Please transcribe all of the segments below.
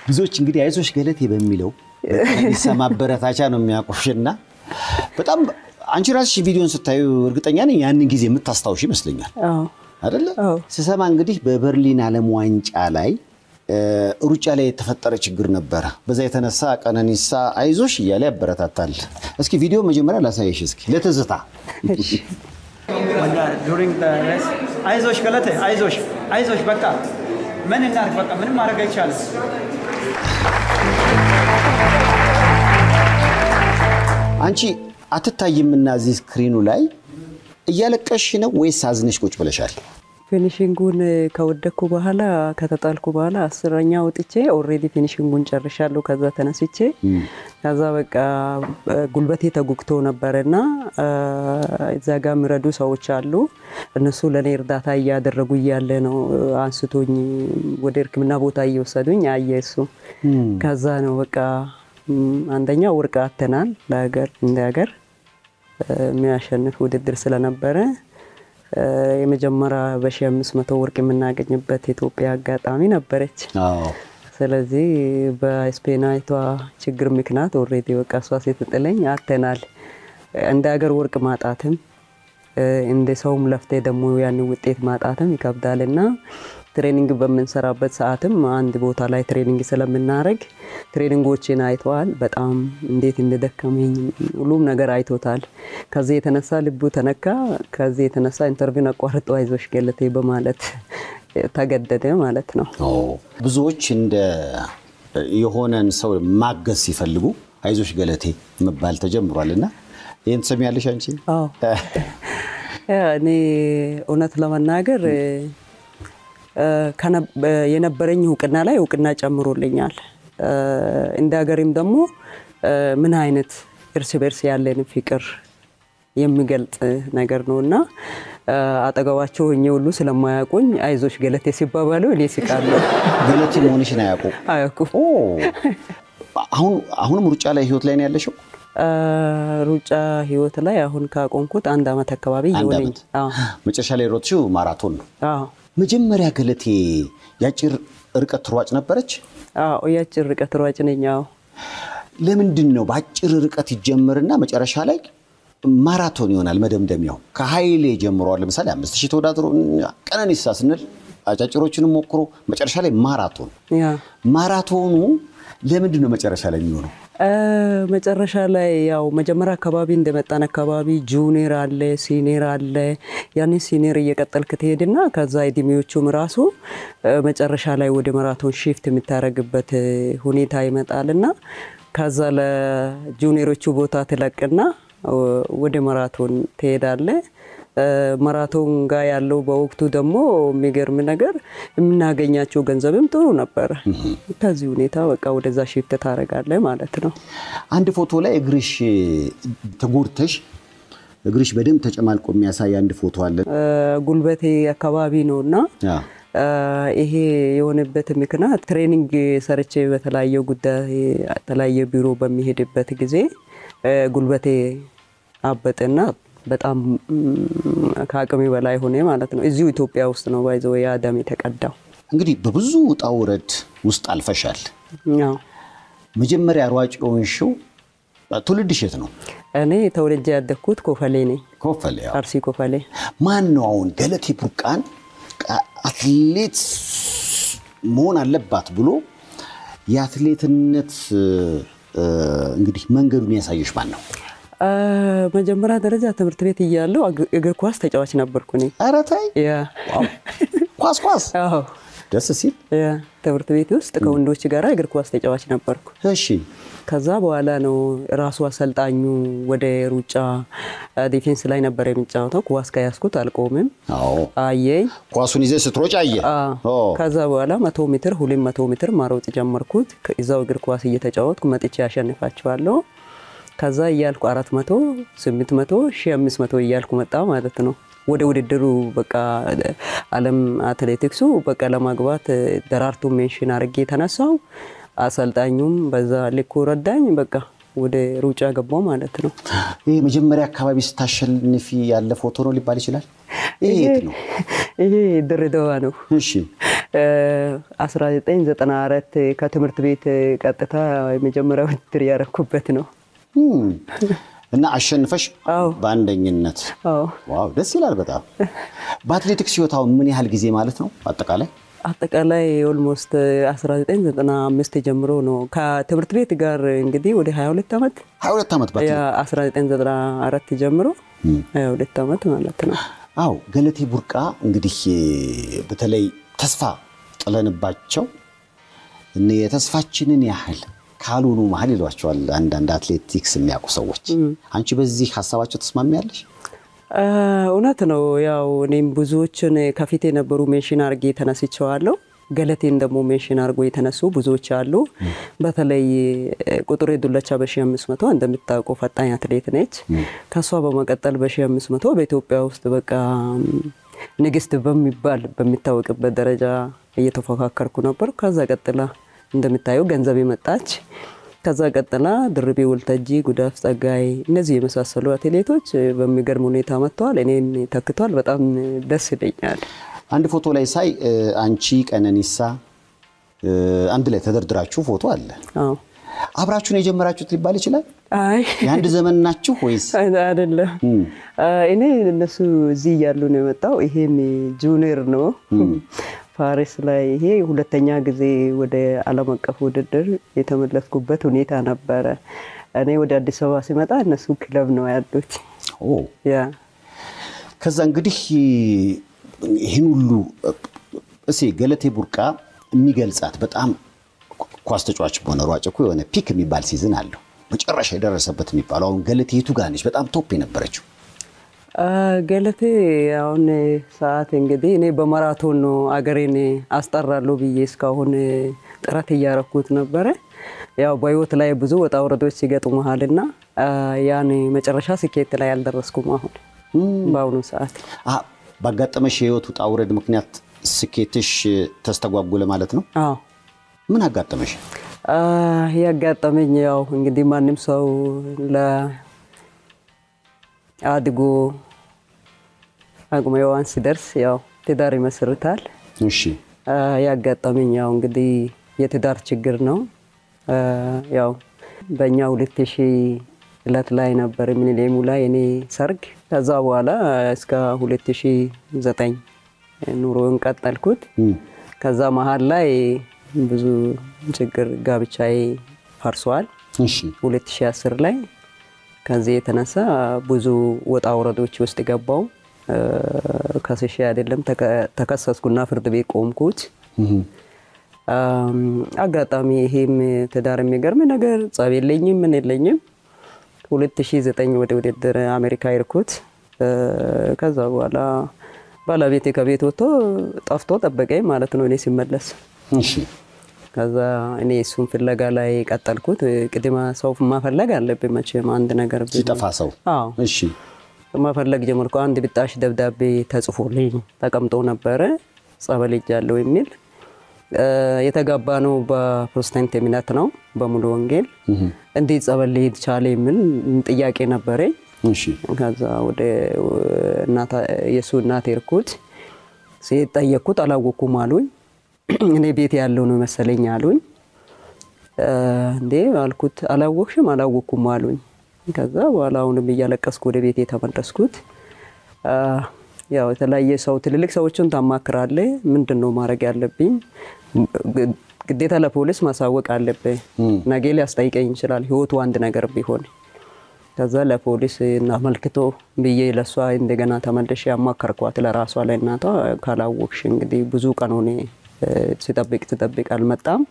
ብዙዎች እንግዲህ አይዞሽ ገለቴ በሚለው ይሰማበረታቻ ነው የሚያቆሽና በጣም አንቺ ራስሽ ቪዲዮን ስታዩ እርግጠኛ ነኝ ያንን ጊዜ የምታስታውሽ ይመስለኛል አይደለ ስሰማ እንግዲህ በበርሊን ዓለም ዋንጫ ላይ ሩጫ ላይ የተፈጠረ ችግር ነበር በዛ የተነሳ ቀነኒሳ አይዞሽ እያለ ያበረታታል እስኪ ቪዲዮ መጀመሪያ ላሳይሽ እስኪ ለተዝታ during the race አይዞሽ ገለቴ አይዞሽ በቃ ምን እናርግ በቃ ምንም ማድረግ አይቻልም አንቺ አትታይምና እዚህ ስክሪኑ ላይ እያለቀሽ ነው ወይስ አዝነሽ ቁጭ ብለሻል ፊኒሺንጉን ከወደኩ በኋላ ከተጣልኩ በኋላ 10ኛ ወጥቼ ኦሬዲ ፊኒሺንጉን ጨርሻለሁ ከዛ ተነስቼ ከዛ በቃ ጉልበቴ ተጉክቶ ነበርና እዛ ጋር ምረዱ ሰዎች አሉ እነሱ ለኔ እርዳታ ያደረጉ ይያለ ነው አንስቶኝ ወደ ሕክምና ቦታ እየወሰዱኝ አየሱ ከዛ ነው በቃ አንደኛ ወርቅ አተናል ለሀገር እንደ ሀገር የሚያሸንፍ ውድድር ስለነበረ የመጀመሪያ በ1500 ወርቅ የምናገኝበት ኢትዮጵያ አጋጣሚ ነበረች ስለዚህ በስፔናይቷ ችግር ምክንያት ኦሬዲ በቃ ሷስ የተጠለኝ አተናል እንደ ሀገር ወርቅ ማጣትም እንደ ሰውም ለፍቴ ደሞ ያን ውጤት ማጣትም ይከብዳልና ትሬኒንግ በመንሰራበት ሰዓትም አንድ ቦታ ላይ ትሬኒንግ ስለምናረግ ትሬኒንጎችን አይቷል በጣም እንዴት እንደደከመኝ ሁሉም ነገር አይቶታል ከዚህ የተነሳ ልቡ ተነካ ከዚህ የተነሳ ኢንተርቪው አቋርጦ አይዞሽ ገለቴ በማለት ተገደደ ማለት ነው ብዙዎች እንደ የሆነን ሰው ማገዝ ሲፈልጉ አይዞሽ ገለቴ መባል ተጀምሯልና ይሄን ሰሚያለሽ አንቺ አዎ እኔ እውነት ለመናገር ካና የነበረኝ ሁቅና ላይ ሁቅና ጨምሮልኛል እንደ ሀገርም ደግሞ ምን አይነት እርስ በርስ ያለን ፍቅር የሚገልጽ ነገር ነውና አጠገባቸው ሆኜ ሁሉ ስለማያቆኝ አይዞሽ ገለቴ ሲባባሉ እኔ ስቃለሁ ገለቴ መሆንሽን አያውቁ አሁንም ሩጫ ላይ ህይወት ላይ ነው ያለሽው ሩጫ ህይወት ላይ አሁን ካቆንኩት አንድ አመት አካባቢ ይሆነኝ መጨረሻ ላይ ሮጥሽው ማራቶን ነው መጀመሪያ ገለቴ ያጭር ርቀት ሯጭ ነበረች ያጭር ርቀት ሯጭ ነኛው ለምንድነው ባጭር ርቀት ይጀምርና መጨረሻ ላይ ማራቶን ይሆናል መደምደሚያው ከኃይሌ ጀምሯል ለምሳሌ 5000 ተወዳድሮ ቀነኒሳ ስንል አጫጭሮችንም ሞክሮ መጨረሻ ላይ ማራቶኑ ለምንድነው መጨረሻ ላይ የሚሆነው መጨረሻ ላይ ያው መጀመሪያ አካባቢ እንደመጣን አካባቢ ጁኒየር አለ ሲኒየር አለ ያኔ ሲኒየር እየቀጠልክ ትሄድና ከዛ እድሜዎቹም ራሱ መጨረሻ ላይ ወደ ማራቶን ሺፍት የምታረግበት ሁኔታ ይመጣልና ከዛ ለጁኒየሮቹ ቦታ ተለቀና ወደ ማራቶን ትሄዳለ ማራቶን ጋር ያለው በወቅቱ ደግሞ የሚገርም ነገር እናገኛቸው ገንዘብም ጥሩ ነበር ከዚህ ሁኔታ በቃ ወደዛ ሺፍት ታረጋለ ማለት ነው አንድ ፎቶ ላይ እግርሽ ተጎርተሽ እግርሽ በደም ተጨማልቆ የሚያሳይ አንድ ፎቶ አለ ጉልበቴ አካባቢ ነውና ይሄ የሆነበት ምክንያት ትሬኒንግ ሰርቼ በተለያየ ጉዳይ ተለያየ ቢሮ በሚሄድበት ጊዜ ጉልበቴ አበጠና በጣም ካቀሚ በላይ ሆነ ማለት ነው እዚሁ ኢትዮጵያ ውስጥ ነው ባይዘው ያዳም የተቀዳው እንግዲህ በብዙ ጣውረድ ውስጥ አልፈሻል መጀመሪያ ሯጭ ሆንሽው ትውልድሽ የት ነው እኔ ተወልጄ ያደኩት ኮፈሌ ነኝ ኮፈሌ አርሲ ኮፈሌ ማን ነው አሁን ገለቴ ቡርቃን አትሌት መሆን አለባት ብሎ የአትሌትነት እንግዲህ መንገዱን ያሳየሽ ማን ነው መጀመሪያ ደረጃ ትምህርት ቤት ይያለው እግር ኳስ ተጫዋች ነበርኩ ነኝ አራታይ ኳስ አዎ ደስ ሲል ትምህርት ቤት ውስጥ ከወንዶች ጋር እግር ኳስ ተጫዋች ነበርኩ እሺ ከዛ በኋላ ነው ራሱ አሰልጣኙ ወደ ሩጫ ዲፌንስ ላይ ነበር የሚጫወተው ኳስ ከያስኩት አልቆምም አየኝ ኳሱን ይዘ ስትሮጭ አየ ከዛ በኋላ 100 ሜትር 200 ሜትር ማሮጥ ጀመርኩት ከዛው እግር ኳስ እየተጫወትኩ መጥቼ ያሸንፋቸዋለሁ ከዛ ይያልኩ 400 800 1500 ይያልኩ መጣ ማለት ነው ወደ ውድድሩ በቃ ዓለም አትሌቲክሱ በቃ ለማግባት ደራርቱ ሜንሽን አርጌ ተነሳው አሰልጣኙም በዛ ልኩ ረዳኝ በቃ ወደ ሩጫ ገባው ማለት ነው ይሄ መጀመሪያ አካባቢ ስታሸንፊ ያለ ፎቶ ነው ሊባል ይችላል ይሄ ነው ይሄ ድሬዳዋ ነው እሺ 1994 ከትምህርት ቤት ቀጥታ የመጀመሪያው ውድድር ያረኩበት ነው እና አሸንፈሽ በአንደኝነት ዋው ደስ ይላል በጣም በአትሌቲክስ ህይወታው ምን ያህል ጊዜ ማለት ነው አጠቃላይ ኦልሞስት 1995 ጀምሮ ነው ከትምህርት ቤት ጋር እንግዲህ ወደ 22 አመት ባትሌ 1994 ጀምሮ 22 አመት ማለት ነው ገለቴ ቡርቃ እንግዲህ በተለይ ተስፋ ጥለንባቸው እኔ የተስፋችንን ያህል ካሉኑ ማህል ይሏቸዋል አንዳንድ አትሌቲክስ የሚያውቁ ሰዎች አንቺ በዚህ ሐሳባቸው ተስማሚያለሽ እውነት ነው ያው እኔም ብዙዎችን ከፊት የነበሩ ሜንሽን አርጌ ተነስቻለሁ ገለቴን ደግሞ ሜንሽን አርጎ የተነሱ ብዙዎች አሉ በተለይ ቁጥሬ ዱለቻ በ1500 እንደምታውቀው ፈጣን አትሌት ነች ከሷ በመቀጠል በ1500 በኢትዮጵያ ውስጥ በቃ ንግስት በሚባል በሚታወቅበት ደረጃ እየተፎካከርኩ ነበር ከዛ ቀጥላ እንደምታየው ገንዘብ የመጣች ከዛ ቀጥላ ድርቤ ወልተጂ ጉዳፍ ጸጋይ እነዚህ የመሳሰሉ አትሌቶች በሚገርም ሁኔታ መጥተዋል እኔን ተክቷል በጣም ደስ ይለኛል አንድ ፎቶ ላይ ሳይ አንቺ ቀነኒሳ አንድ ላይ ተደርድራችሁ ፎቶ አለ አብራችሁ ነው የጀመራችሁት ሊባል ይችላል አይ ያንድ ዘመን ናችሁ ወይስ አይደለም እኔ እነሱ እዚህ ያሉ ነው የመጣው ይሄም ጁኒየር ነው ፓሪስ ላይ ይሄ ሁለተኛ ጊዜ ወደ ዓለም አቀፍ ውድድር የተመለስኩበት ሁኔታ ነበር እኔ ወደ አዲስ አበባ ሲመጣ እነሱ ክለብ ነው ያሉት ያ ከዛ እንግዲህ ይሄን ሁሉ ገለቴ ቡርቃ የሚገልጻት በጣም ኳስ ተጫዋች ሆነ ሯጭ እኮ የሆነ ፒክ የሚባል ሲዝን አለው መጨረሻ የደረሰበት የሚባለው አሁን ገለቴ የቱ ጋር ነች በጣም ቶፕ የነበረችው ገለቴ አሁን ሰዓት እንግዲህ እኔ በማራቶን ነው አገሬን አስጠራለሁ ብዬ እስካሁን ጥረት ያረኩት ነበር ያው በህይወት ላይ ብዙ ወጣ ወረዶች ሲገጥሙሃልና ያኔ መጨረሻ ስኬት ላይ ያልደረስኩም አሁን ባውኑ ሰዓት ባጋጠመሽ ህይወት ውጣ ወረድ ምክንያት ስኬትሽ ተስተጓጎለ ማለት ነው ምን አጋጠመሽ ያጋጠመኝ ያው እንግዲህ ማንንም ሰው አድጎ አቅመዋን ሲደርስ ያው ትዳር ይመስርታል እሺ ያጋጠመኝ ያው እንግዲህ የትዳር ችግር ነው ያው በእኛ 2000 እለት ላይ ነበር ሚሊኒየሙ ላይ እኔ ሰርግ ከዛ በኋላ እስከ 2009 ኑሮን ቀጠልኩት ከዛ መሃል ላይ ብዙ ችግር ጋብቻዬ ፈርሷል እሺ 2010 ላይ ከዚህ የተነሳ ብዙ ወጣ ወረዶች ውስጥ ገባው ከሰሽ አይደለም ተከሰስኩና ፍርድ ቤት ቆምኩት አጋጣሚ ይሄም ትዳር የሚገርም ነገር ጻብ የለኝም ምን የለኝም 2009 ወደ ውድድር አሜሪካ ይርኩት ከዛ በኋላ ባለቤቴ ከቤት ወጥቶ ጠፍቶ ጠበቀኝ ማለት ነው እኔ ሲመለስ እሺ ከዛ እኔ እሱን ፍለጋ ላይ ቀጠልኩት ቅድማ ሰው ማፈለግ አለብኝ መቼም አንድ ነገር ሲጠፋ ሰው እሺ ማፈለግ ጀመርኩ አንድ ብጣሽ ደብዳቤ ተጽፎልኝ ተቀምጦ ነበር ጸበል ይጃለው የሚል የተጋባነው በፕሮቴስታንት እምነት ነው በሙሉ ወንጌል እንዴት ጸበል ይቻለ የሚል ጥያቄ ነበረኝ እሺ ከዛ ወደ እናታ የሱ እናት ይርኩት ሲጠየቁት አላወኩም አሉኝ እኔ ቤት ያለው ነው መሰለኝ አሉኝ እንዴ አልኩት አላወቅሽም አላወኩም አሉኝ ከዛ በኋላ አሁንም እያለቀስኩ ወደ ቤት የተመለስኩት ያው የተለያየ ሰው ትልልቅ ሰዎችን ታማክራለ ምንድነው ማድረግ ያለብኝ ግዴታ ለፖሊስ ማሳወቅ አለብኝ ነገ ሊያስጠይቀኝ ይችላል ህይወቱ አንድ ነገር ቢሆን ከዛ ለፖሊስ እናመልክቶ ብዬ ለሷ እንደገና ተመልሼ ያማከርኳት ለራሷ ለእናቷ ካላወቅሽ እንግዲህ ብዙ ቀን ሆነ ሲጠብቅ አልመጣም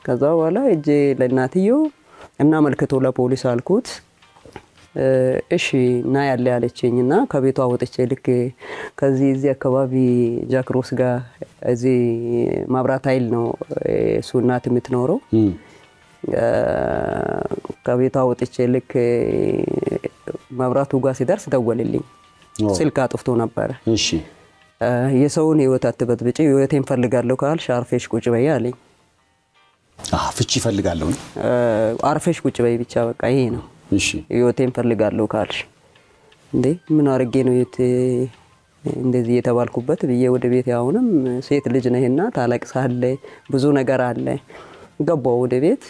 ከዛ በኋላ እጄ ለእናትዮ እናመልክቶ ለፖሊስ አልኩት እሺ ና ያለ ያለችኝና ከቤቷ ወጥቼ ልክ ከዚህ እዚህ አካባቢ ጃክሮስ ጋር እዚህ ማብራት ኃይል ነው እሱ እናት የምትኖረው ከቤቷ ወጥቼ ልክ ማብራቱ ጋር ሲደርስ ደወለልኝ ስልክ አጥፍቶ ነበር እሺ የሰውን ህይወት አትበጥብጪ ህይወቴን ፈልጋለሁ ካልሽ አርፈሽ ቁጭ በይ አለኝ ፍቺ ፈልጋለሁ አርፈሽ ቁጭ በይ ብቻ በቃ ይሄ ነው እሺ ህይወቴን ፈልጋለሁ ካልሽ እንዴ ምን አርጌ ነው እንደዚህ የተባልኩበት ብዬ ወደ ቤት አሁንም ሴት ልጅ ነህና ታለቅሳለህ ብዙ ነገር አለ ገባው ወደ ቤት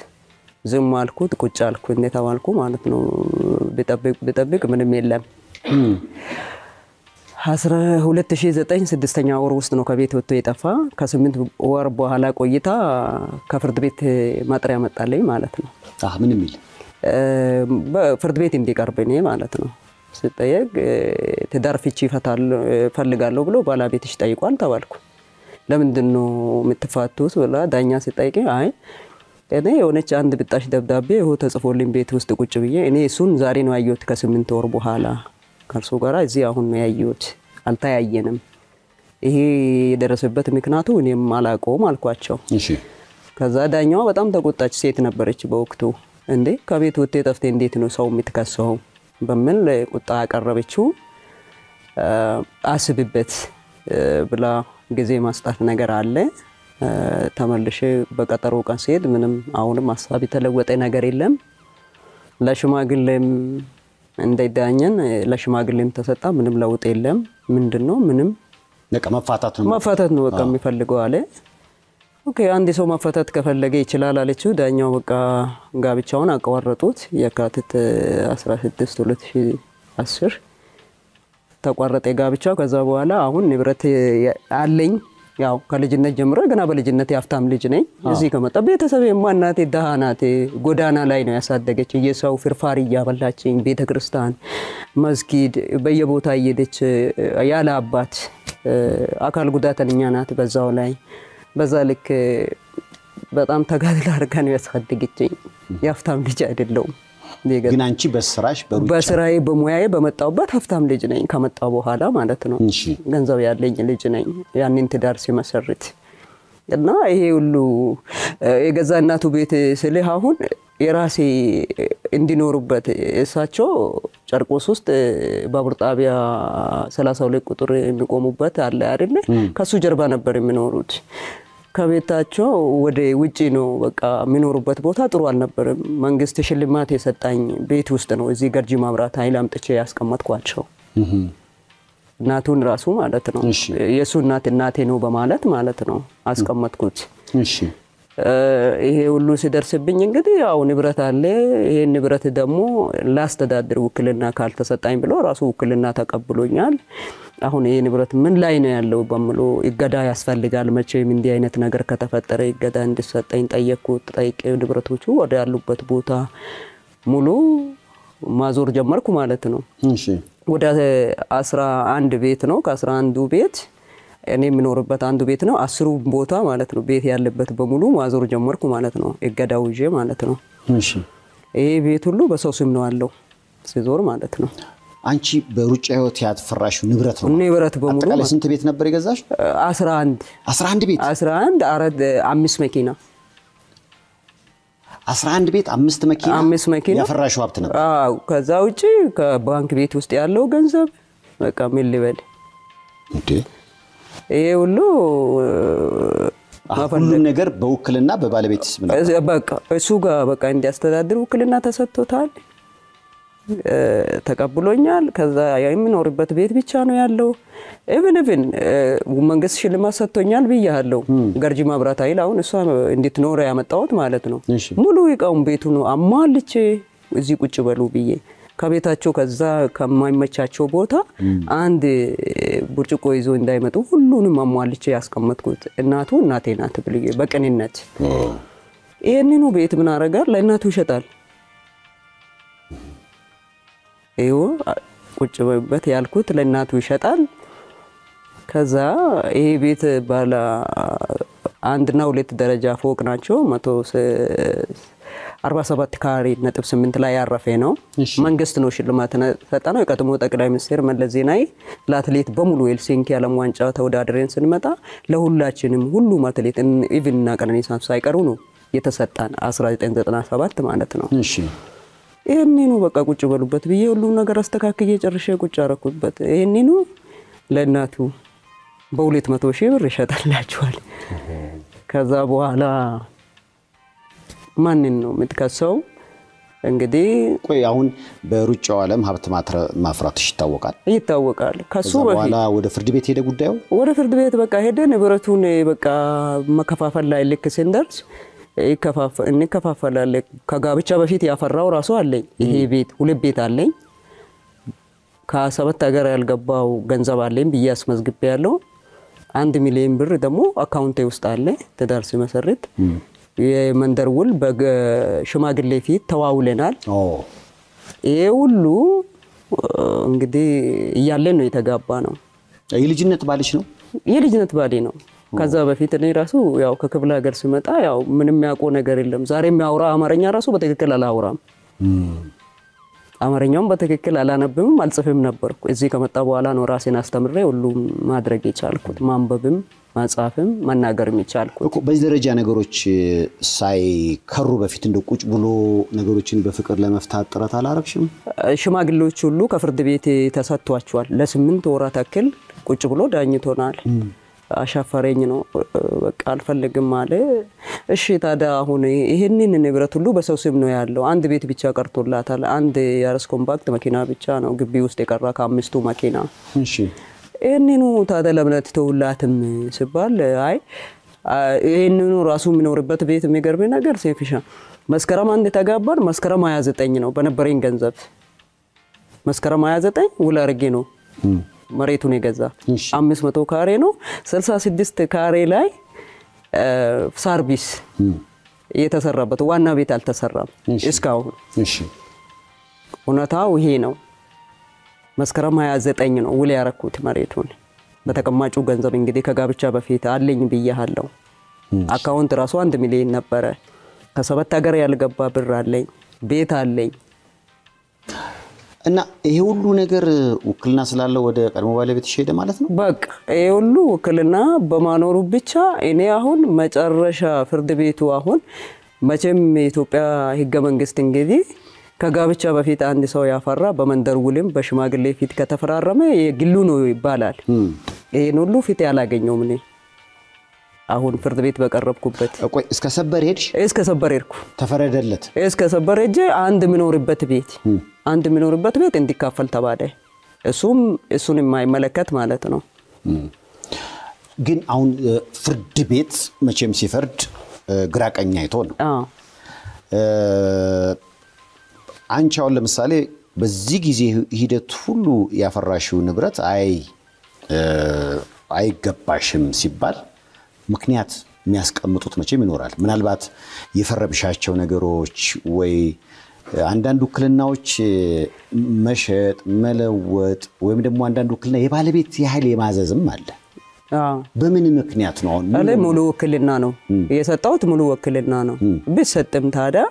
ዝም አልኩት ቁጭ አልኩ እንደተባልኩ ማለት ነው ቢጠብቅ ምንም የለም 2009 6ኛ ወር ውስጥ ነው ከቤት ወጥቶ የጠፋ ከ8 ወር በኋላ ቆይታ ከፍርድ ቤት ማጥሪያ መጣለኝ ማለት ነው ምን የሚል በፍርድ ቤት እንዲቀርብ እኔ ማለት ነው ሲጠየቅ ትዳር ፍቺ ፈልጋለሁ ብሎ ባለቤትሽ ጠይቋል ተባልኩ ለምንድነው የምትፋቱት ብላ ዳኛ ሲጠይቅ አይ እኔ የሆነች አንድ ብጣሽ ደብዳቤ ሆ ተጽፎልኝ ቤት ውስጥ ቁጭ ብዬ እኔ እሱን ዛሬ ነው ያየሁት ከ8 ወር በኋላ ከርሶ ጋራ እዚህ አሁን ነው ያየሁት አልታያየንም ይሄ የደረሰበት ምክንያቱ እኔም አላቆም አልኳቸው እሺ ከዛ ዳኛዋ በጣም ተቆጣች ሴት ነበረች በወቅቱ እንዴ ከቤት ወጥተ ጠፍተ እንዴት ነው ሰው የምትከሰው በመል ቁጣ ያቀረበችው አስብበት ብላ ጊዜ ማስጣት ነገር አለ ተመልሼ በቀጠሮ ቀን ሲሄድ ምንም አሁንም ሐሳብ የተለወጠ ነገር የለም ለሽማግሌም እንደዳኘን ለሽማግሌም ተሰጣ ምንም ለውጥ የለም ምንድነው ምንም በቃ መፋታት ነው በቃ የሚፈልገው አለ ኦኬ አንድ ሰው መፋታት ከፈለገ ይችላል አለችው ዳኛው በቃ ጋብቻውን አቋረጡት የካቲት 16 2010 ተቋረጠ ጋብቻው ከዛ በኋላ አሁን ንብረት አለኝ ያው ከልጅነት ጀምሮ ገና በልጅነት ያፍታም ልጅ ነኝ እዚህ ከመጣ ቤተሰብ የማናቴ ደሃናቴ ጎዳና ላይ ነው ያሳደገች የሰው ፍርፋሪ ያበላችኝ ቤተክርስቲያን መስጊድ በየቦታ እየደች ያለ አባት አካል ጉዳተኛ ናት በዛው ላይ በዛ ልክ በጣም ተጋድላ አርጋ ነው ያሳደገችኝ ያፍታም ልጅ አይደለም ግን አንቺ በስራዬ በሙያዬ በመጣውበት ሀፍታም ልጅ ነኝ ከመጣው በኋላ ማለት ነው ገንዘብ ያለኝ ልጅ ነኝ ያንን ትዳር ሲመሰርት እና ይሄ ሁሉ የገዛ እናቱ ቤት ስልህ አሁን የራሴ እንዲኖርበት እሳቸው ጨርቆስ ውስጥ ባቡር ጣቢያ 32 ቁጥር የሚቆሙበት አለ አይደል ከሱ ጀርባ ነበር የሚኖሩት ከቤታቸው ወደ ውጪ ነው በቃ የሚኖሩበት ቦታ ጥሩ አልነበረም መንግስት ሽልማት የሰጣኝ ቤት ውስጥ ነው እዚህ ገርጂ ማብራት ኃይል አምጥቼ ያስቀመጥኳቸው እናቱን ራሱ ማለት ነው የሱ እናቴ ነው በማለት ማለት ነው አስቀመጥኩት እሺ ይሄ ሁሉ ሲደርስብኝ እንግዲህ ያው ንብረት አለ ይሄ ንብረት ደግሞ ላስተዳድር ውክልና ካልተሰጣኝ ብሎ ራሱ ውክልና ተቀብሎኛል አሁን ይሄ ንብረት ምን ላይ ነው ያለው በመሎ ይገዳ ያስፈልጋል መቼም እንዲህ አይነት ነገር ከተፈጠረ ይገዳ እንድሰጠኝ ጠየቅኩት ንብረቶቹ ወደ ያሉበት ቦታ ሙሉ ማዞር ጀመርኩ ማለት ነው እሺ ወደ 11 ቤት ነው ከ11ዱ ቤት እኔ ምኖርበት አንዱ ቤት ነው 10 ቦታ ማለት ነው ቤት ያለበት በሙሉ ማዞር ጀመርኩ ማለት ነው እገዳውጄ ማለት ነው እሺ ይሄ ቤት ሁሉ በሰው ስም ነው ያለው ሲዞር ማለት ነው አንቺ በሩጫ ህይወት ያትፈራሽው ንብረት ነው ንብረት በሙሉ አጠቃላይ ስንት ቤት ነበር የገዛሽ 11 ቤት 5 መኪና 11 ቤት 5 መኪና ያፈራሽው ሀብት ነበር አዎ ከዛ ውጪ ከባንክ ቤት ውስጥ ያለው ገንዘብ በቃ ምን ልበል እንዴ ይሄ ሁሉ ሁሉም ነገር በውክልና በባለቤት ስም ነው በቃ እሱ ጋር በቃ እንዲያስተዳድር ውክልና ተሰጥቶታል ተቀብሎኛል ከዛ የሚኖርበት ቤት ብቻ ነው ያለው even መንግስት ሽልማት ሰጥቶኛል ብያለሁ ገርጂ ማብራት ኃይል አሁን እሷ እንድትኖር ያመጣውት ማለት ነው ሙሉ ይቃውን ቤቱ ነው አማልቼ እዚህ ቁጭ በሉ ብዬ ከቤታቸው ከዛ ከማይመቻቸው ቦታ አንድ ቡርጭቆ ይዞ እንዳይመጡ ሁሉንም አሟልቼ ያስቀመጥኩት እናቴ ናት ብዬ በቅንነት ይሄንኑ ቤት ምን አረጋር ለእናቱ ይሸጣል ይው ቁጭ በበት ያልኩት ለእናቱ ይሸጣል ከዛ ይሄ ቤት ባለ አንድና ሁለት ደረጃ ፎቅ ናቸው 147 ካሬ ነጥብ 8 ላይ ያረፈ ነው መንግስት ነው ሽልማት ተሰጣነው የቀድሞ ጠቅላይ ሚኒስትር መለስ ዜናዊ ለአትሌት በሙሉ ሄልሲንኪ ዓለም ዋንጫ ተወዳድረን ስንመጣ ለሁላችንም ሁሉ አትሌት ኢቭን እና ቀነኒሳ ሳይቀሩ ነው የተሰጣን 1997 ማለት ነው እሺ ይሄንኑ በቃ ቁጭ በሉበት ብዬ ሁሉ ነገር አስተካክዬ ጨርሼ ቁጭ አረኩበት ይሄንኑ ለእናቱ በ200,000 ብር ይሸጣላችኋል ከዛ በኋላ ማንን ነው የምትከሰው እንግዲህ ቆይ አሁን በሩጫው ዓለም ሀብት ማፍራትሽ ይታወቃል ከሱ በኋላ ወደ ፍርድ ቤት ሄደ ጉዳዩ ወደ ፍርድ ቤት በቃ ሄደ ንብረቱን በቃ መከፋፈል ላይ ልክ ሲንደርስ እንከፋፈላለን ከጋብቻ በፊት ያፈራው ራሱ አለኝ ይሄ ቤት ሁለት ቤት አለኝ ከሰባት ሀገር ያልገባው ገንዘብ አለኝ ብያስ መዝግቤ ያለው 1 ሚሊዮን ብር ደግሞ አካውንቴ ውስጥ አለ ትዳር ሲመሰርት የመንደር ውል በሽማግሌ ፊት ተዋውለናል ይሄ ሁሉ እንግዲህ እያለ ነው የተጋባ ነው የልጅነት ባልሽ ነው የልጅነት ባሌ ነው ከዛ በፊት እኔ ራሱ ያው ከክፍለ ሀገር ሲመጣ ያው ምንም ያውቀው ነገር የለም ዛሬ የሚያወራ አማርኛ ራሱ በትክክል አላወራም አማርኛውን በትክክል አላነብም አልጽፍም ነበር እዚህ ከመጣ በኋላ ነው ራሴን አስተምሬ ሁሉ ማድረግ የቻልኩት ማንበብም ማጻፍም መናገርም የቻልኩት እኮ በዚህ ደረጃ ነገሮች ሳይከሩ በፊት እንደ ቁጭ ብሎ ነገሮችን በፍቅር ለመፍታት ጥረት አላረግሽም ሽማግሌዎች ሁሉ ከፍርድ ቤት ተሰጥቷቸዋል ለ8 ወራት አክል ቁጭ ብሎ ዳኝቶናል አሻፈረኝ ነው በቃ አልፈልግም አለ እሺ ታዲያ አሁን ይሄንን ንብረት ሁሉ በሰው ስም ነው ያለው አንድ ቤት ብቻ ቀርቶላታል አንድ ያርስ ኮምፓክት መኪና ብቻ ነው ግቢ ውስጥ የቀራ ከአምስቱ መኪና እሺ እነኑ ታዲያ ለምለት ተውላትም ሲባል አይ ይሄንኑ ራሱ የሚኖርበት ቤት የሚገርም ነገር ሴፊሻ መስከረም አንድ ተጋባን መስከረም 29 ነው በነበረኝ ገንዘብ መስከረም 29 ውል አርጌ ነው መሬቱን የገዛ 500 ካሬ ነው 66 ካሬ ላይ ሰርቪስ የተሰራበት ዋና ቤት አልተሰራም እስካሁን እሺ ኡነታው ይሄ ነው መስከረም 29 ነው ውል ያረኩት መሬቱን በተቀማጩ ገንዘብ እንግዲህ ከጋብቻ በፊት አለኝ ብያለሁ አካውንት ራሱ 1 ሚሊዮን ነበር ከሰባት ሀገር ያልገባ ብር አለኝ ቤት አለኝ እና ይሄ ሁሉ ነገር ወክልና ስላለው ወደ ቀድሞ ባለቤትሽ ሄደ ማለት ነው በቃ ይሄ ሁሉ ወክልና በማኖሩ ብቻ እኔ አሁን መጨረሻ ፍርድ ቤቱ አሁን መቼም ኢትዮጵያ ህገ መንግስት እንግዲህ ከጋብቻ በፊት አንድ ሰው ያፈራ በመንደር ውልም በሽማግሌ ፊት ከተፈራረመ የግሉ ነው ይባላል ይሄን ሁሉ ፊት ያላገኘው ምን አሁን ፍርድ ቤት በቀረብኩበት ቆይ እስከ ሰበር ሄድሽ እስከ ሰበር ሄድኩ ተፈረደለት እስከ ሰበር ሄጄ አንድ ምኖርበት ቤት እንዲካፈል ተባለ እሱን የማይመለከት ማለት ነው ግን አሁን ፍርድ ቤት መቼም ሲፈርድ ግራቀኛ አይቶ ነው አንቻው ለምሳሌ በዚህ ጊዜ ሂደት ሁሉ ያፈራሽው ንብረት አይገባሽም ሲባል ምክንያት የሚያስቀምጡት መቼም ይኖራል ምናልባት የፈረብሻቸው ነገሮች ወይ አንዳንድ ውክልናዎች መሸጥ መለወጥ ወይም ደግሞ አንዳንድ ውክልና የባለቤት ያህል የማዘዝም አለ በምን ምክንያት ነው አለ ሙሉ ውክልና ነው የሰጣውት ሙሉ ውክልና ነው ቢሰጥም ታዲያ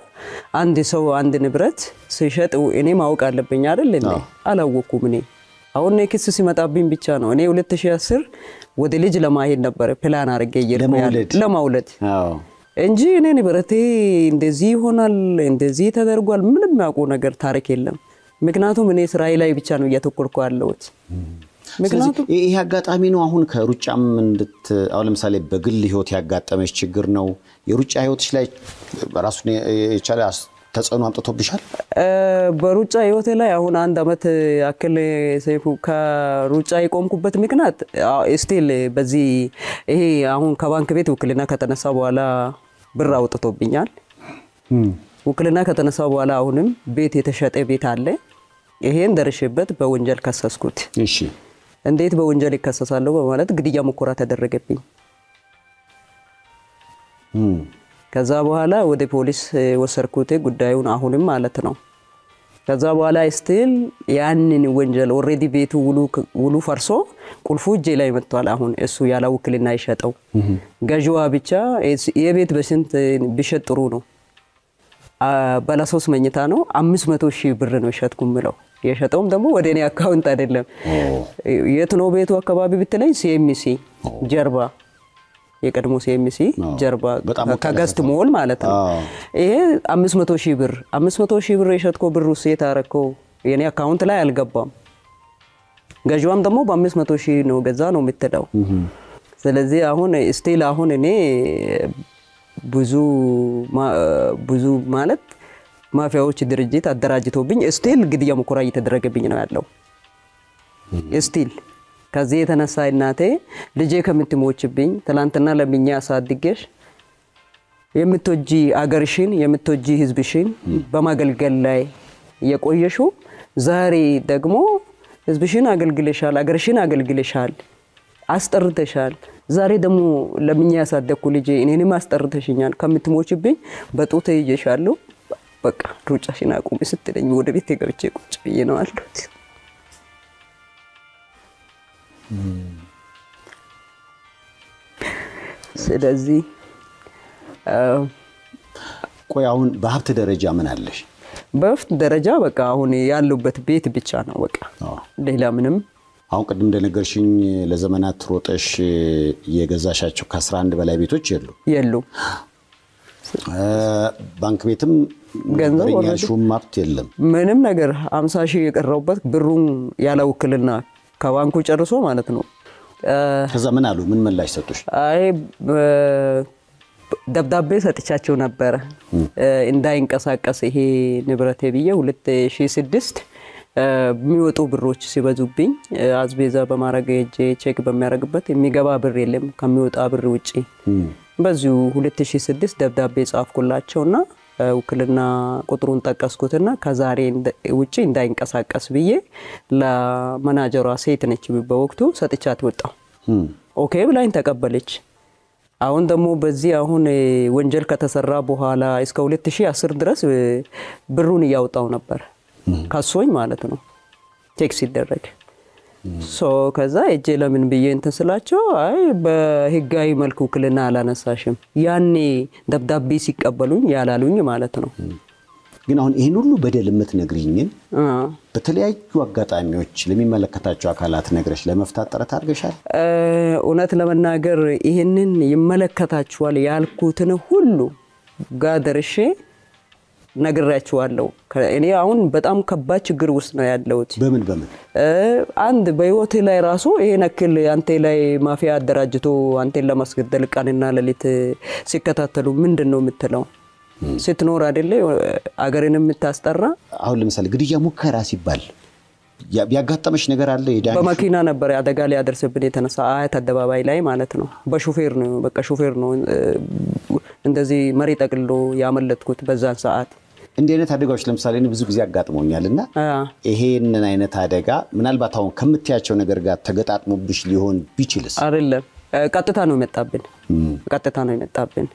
አንድ ሰው አንድ ንብረት ሲሸጥ እኔ ማወቅ አለብኝ አይደል እንዴ አላወኩም እኔ አሁን ነክስ ሲመጣብኝ ብቻ ነው እኔ 2010 ወደ ልጅ ለማሄድ ነበር ፕላን አርጌ ለማውለድ እንጂ እኔ ንብረቴ እንደዚህ ሆናል እንደዚህ ተደርጓል ምንም ያውቁ ነገር ታሪክ የለም ምክንያቱም እኔ ስራዬ ላይ ብቻ ነው እያተኮርኩ ያለሁት ምክንያቱም ይሄ አጋጣሚ ነው አሁን ከሩጫም አሁን ለምሳሌ በግል ህይወት ያጋጠመሽ ችግር ነው የሩጫ ህይወትሽ ላይ ራሱ የቻለ ተጽዕኖ አምጥቶብሻል በሩጫ ህይወቴ ላይ አሁን አንድ አመት ያክል ሰይፉ ከሩጫ የቆምኩበት ምክንያት ስቲል በዚህ ይሄ አሁን ከባንክ ቤት ውክልና ከተነሳ በኋላ ብር አውጥቶብኛል ውክልና ከተነሳ በኋላ አሁንም ቤት የተሸጠ ቤት አለ ይሄን ደርሽበት በወንጀል ከሰስኩት እሺ እንዴት በወንጀል ይከሰሳለሁ በማለት ግድያ ሙከራ ተደረገብኝ ከዛ በኋላ ወደ ፖሊስ ወሰርኩት ጉዳዩን አሁንም ማለት ነው ከዛ በኋላ ስቲል ያንን ወንጀል ኦሬዲ ቤቱ ውሉ ፈርሶ ቁልፉ እጄ ላይ መጥቷል አሁን እሱ ያላ ውክልና ይሸጠው ገዥዋ ብቻ የቤት በስንት ቢሸጥሩ ነው ባለሶስ መኝታ ነው 500,000 ብር ነው ሸጥኩምለው የሸጠውም ደግሞ ወደኔ አካውንት አይደለም የት ነው ቤቱ አካባቢ ብትለኝ ሲኤምሲ ጀርባ የቀድሞ ሲኤምሲ ጀርባ ከጋስት ሞል ማለት ነው ይሄ 500,000 ብር የሸጥኮ ብሩ ሴት አረከው የኔ አካውንት ላይ አልገባም ገዥዋም ደግሞ በ500,000 ነው ገዛ ነው የምትለው ስለዚህ አሁን ስቲል አሁን እኔ ብዙ ማለት ማፊያዎች ድርጅት አደራጅቶብኝ ስቲል ግድያ ሙከራ እየተደረገብኝ ነው ያለው ስቲል ከዚህ የተነሳ እናቴ ልጄ ከምትሞችብኝ ትላንትና ለምኛ አሳድገሽ የምትወጂ አገርሽን የምትወጂ ህዝብሽን በማገልገል ላይ የቆየሽው ዛሬ ደግሞ ህዝብሽን አገልግለሻል አገርሽን አገልግለሻል አስጠርተሻል ዛሬ ደግሞ ለምኛ ያሳደኩ ልጄ እኔንም አስጠርተሽኛል ከምትሞችብኝ በጡቴ ይዤሻለሁ በቃ ሩጫሽን አቁሚ ስትለኝ ወደ ቤት ገብቼ ቁጭ ብዬ ነው አልኩት ስለዚህ ቆይ አሁን በሀብት ደረጃ ምን አለሽ በሀብት ደረጃ በቃ አሁን ያለበት ቤት ብቻ ነው በቃ ሌላ ምንም አሁን ቀደም እንደነገርሽኝ ለዘመናት ሮጠሽ የገዛሻቸው ከ11 በላይ ቤቶች የሉ ባንክ ቤትም ገንዘብ ወረሽም ሀብት የለም ምንም ነገር 50,000 የቀረውበት ብሩን ያለ ውክልና ከባንኩ ጨርሶ ማለት ነው ከዛ ምን አሉ ምን መላሽ ሰጡሽ አይ ደብዳቤ ሰጥቻቸው ነበር እንዳይንቀሳቀስ ይሄ ንብረቴ ብዬ 2006 የሚወጡ ብሮች ሲበዙብኝ አዝቤዛ በማረግ ቼክ በሚያረግበት የሚገባ ብር የለም ከሚወጣ ብር ውጪ በዚሁ 2006 ደብዳቤ ጻፍኩላቸውና ውክልና ቁጥሩን ጠቀስኩትና ከዛሬ ውጪ እንዳይንቀሳቀስ ብዬ ለማናጀሯ ሴት ነች በወቅቱ ሰጥቻት ወጣው ኦኬ ብላኝ ተቀበለች አሁን ደግሞ በዚህ አሁን ወንጀል ከተሰራ በኋላ እስከ 2010 ድረስ ብሩን ያወጣው ነበር ካሶኝ ማለት ነው ቴክስ ይደረግ ከዛ እጄ ለምን ብዬ እንትን ስላቸው አይ በህጋዊ መልኩ ውክልና አላነሳሽም ያኔ ደብዳቤ ሲቀበሉኝ ያላሉኝ ማለት ነው ግን አሁን ይሄን ሁሉ በደል የምትነግሪኝን በተለያዩ አጋጣሚዎች ለሚመለከታቸው አካላት ነግረሽ ለመፍታት ጥረት አድርገሻል እውነት ለመናገር ይሄንን ይመለከታቸዋል ያልኩትን ሁሉ ጋደርሼ ነግራቸዋለሁ እኔ አሁን በጣም ከባድ ችግር ውስጥ ነው ያለሁት በምን አንድ በህይወቴ ላይ ራሱ ይሄ ነክል አንተ ላይ ማፊያ አደራጅቶ አንተን ለማስገደል ቀንና ለሊት ሲከታተሉ ምንድነው የምትለው ስትኖር አይደለ አገርንም የምታስጠራ አሁን ለምሳሌ ግድያ ሙከራ ሲባል ያጋጠመሽ ነገር አለ በመኪና ነበር አደጋ ላይ ያደርስብን የተነሳ አያት አደባባይ ላይ ማለት ነው በሹፌር ነው በቃ ሹፌር ነው እንደዚህ መሪ ጠቅልሎ ያመለጥኩት በዛን ሰዓት እንደ አይነት አደጋዎች ለምሳሌ ብዙ ጊዜ ያጋጥመውኛልና ይሄንን አይነት አደጋ ምናልባት አሁን ከምትያቸው ነገር ጋር ተገጣጥሞብሽ ሊሆን ቢችልስ አይደለም ቀጥታ ነው የመጣብን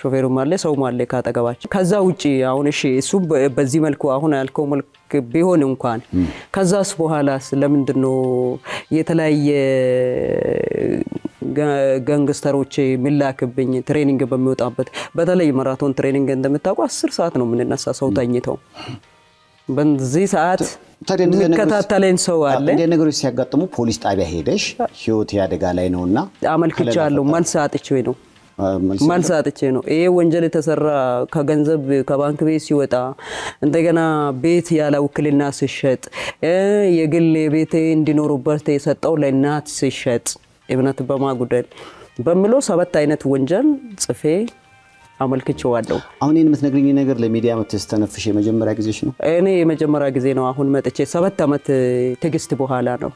ሾፌሩ ማለት ሰው ማለት ካጠገባችን ከዛ ውጪ አሁን እሺ እሱ በዚህ መልኩ አሁን ያልከው መልኩ ቢሆን እንኳን ከዛስ በኋላስ ለምንድነው የተለያየ ጋንግስተሮች ሚላክብኝ ትሬኒንግ በሚወጣበት በተለይ ማራቶን ትሬኒንግ እንደምታውቁ 10 ሰዓት ነው ምንነሳ ሰው ታኝተው በዚህ ሰዓት ተከታተለን ሰው አለ እንደ ነገሮች ሲያጋጥሙ ፖሊስ ጣቢያ ሄደሽ ህይወት ያደጋ ላይ ነውና አመልክቻለሁ መልስ አጥቼ ነው ይሄ ወንጀል የተሰራ ከገንዘብ ከባንክ ቤት ሲወጣ እንደገና ቤት ያለ ውክልና ሲሸጥ የግል ቤት እንዲኖሩበት የሰጠው ለእናት ሲሸጥ እብነት በማጉደል በሚለው 7 አይነት ወንጀል ጽፌ አመልክቼዋለሁ አሁን እኔ የምትነግሪኝ ነገር ለሚዲያ መተስተነፍሽ የመጀመሪያ ጊዜሽ ነው እኔ የመጀመሪያ ጊዜ ነው አሁን መጥቼ 7 አመት ትግስት በኋላ ነው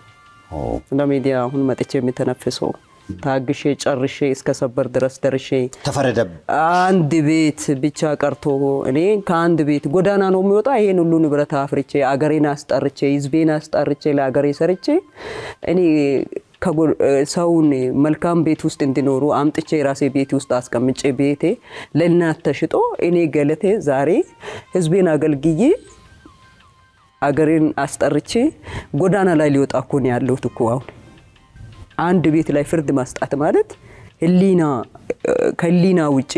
ለሚዲያ አሁን መጥቼ የሚተነፍሰው ታግሼ ጨርሼ እስከ ሰበር ድረስ ደርሼ ተፈረደብ አንድ ቤት ብቻ ቀርቶ እኔ ከአንድ ቤት ጎዳና ነው የሚወጣ ይሄን ሁሉ ንብረት አፍርቼ አገሬን አስጠርቼ ህዝቤን አስጠርቼ ለአገሬ ሰርቼ እኔ ሰውን መልካም ቤት ውስጥ እንዲኖሩ አምጥቼ ራሴ ቤት ውስጥ አስቀምጬ ቤቴ ለእናት ተሽጦ እኔ ገለቴ ዛሬ ህዝቤን አገልግዬ አገሬን አስጠርቼ ጎዳና ላይ ሊወጣ እኮ ነው ያለሁት እኮ አሁን አንድ ቤት ላይ ፍርድ ማስጣት ማለት ከህሊና ውጪ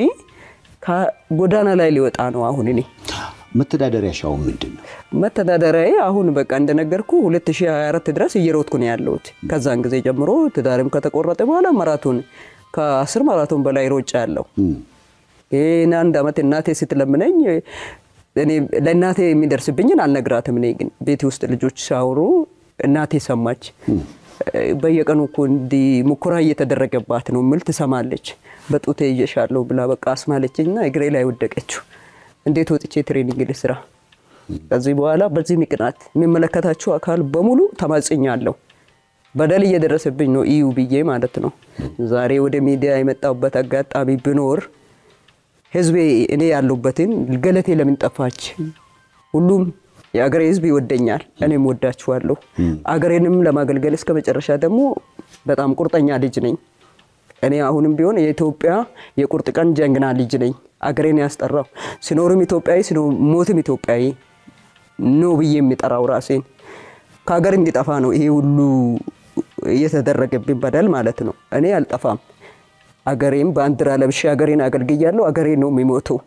ከጎዳና ላይ ሊወጣ ነው አሁን እኔ መተዳደሪያሻው ምንድነው መተዳደሪያዬ አሁን በቃ እንደነገርኩ 2024 ድረስ እየሮጥኩ ነው ያለሁት ከዛን ጊዜ ጀምሮ ትዳርም ከተቆረጠ በኋላ ማራቶን ከ10 ማራቶን በላይ ሮጫ ያለው እኔ አንድ አመት እናቴ ስትለምነኝ እኔ ለእናቴ የሚደርስብኝን አልነግራትም እኔ ግን ቤት ውስጥ ልጆች ሳውሩ እናቴ ሰማች በየቀኑ እኮ እንዲ ሙከራ እየተደረገባት ነው ምል ተሰማለች በጡቴ ይየሻለው ብላ በቃ አስማለችኝና እግሬ ላይ ወደቀችው እንዴት ወጥቼ ትሬኒንግ ልስራ ከዚህ በኋላ በዚህ ምክንያት የሚመለከታችሁ አካል በሙሉ ተማጽኛለሁ በደል እየደረሰብኝ ነው እዩ ብዬ ማለት ነው ዛሬ ወደ ሚዲያ የመጣውበት አጋጣሚ ቢኖር ህዝቤ እኔ ያለሁበትን ገለቴ ለምን ጠፋች ሁሉም የአገሬ ህዝብ ይወደኛል እኔም ወዳችኋለሁ አገሬንም ለማገልገል እስከ መጨረሻ ደግሞ በጣም ቁርጠኛ ልጅ ነኝ እኔ አሁንም ቢሆን የኢትዮጵያ የቁርጥ ቀን ጀግና ልጅ ነኝ አገሬን ያስጠራው ሲኖርም ኢትዮጵያዊ ሲኖርም ኢትዮጵያዊ ነው ብዬ የሚጠራው ራሴን ከሀገር እንዲጠፋ ነው ይሄ ሁሉ እየተደረገብኝ በደል ማለት ነው እኔ አልጠፋም አገሬን ባንዲራ ለብሼ አገሬን አገልግያለሁ አገሬ ነው የሚሞተው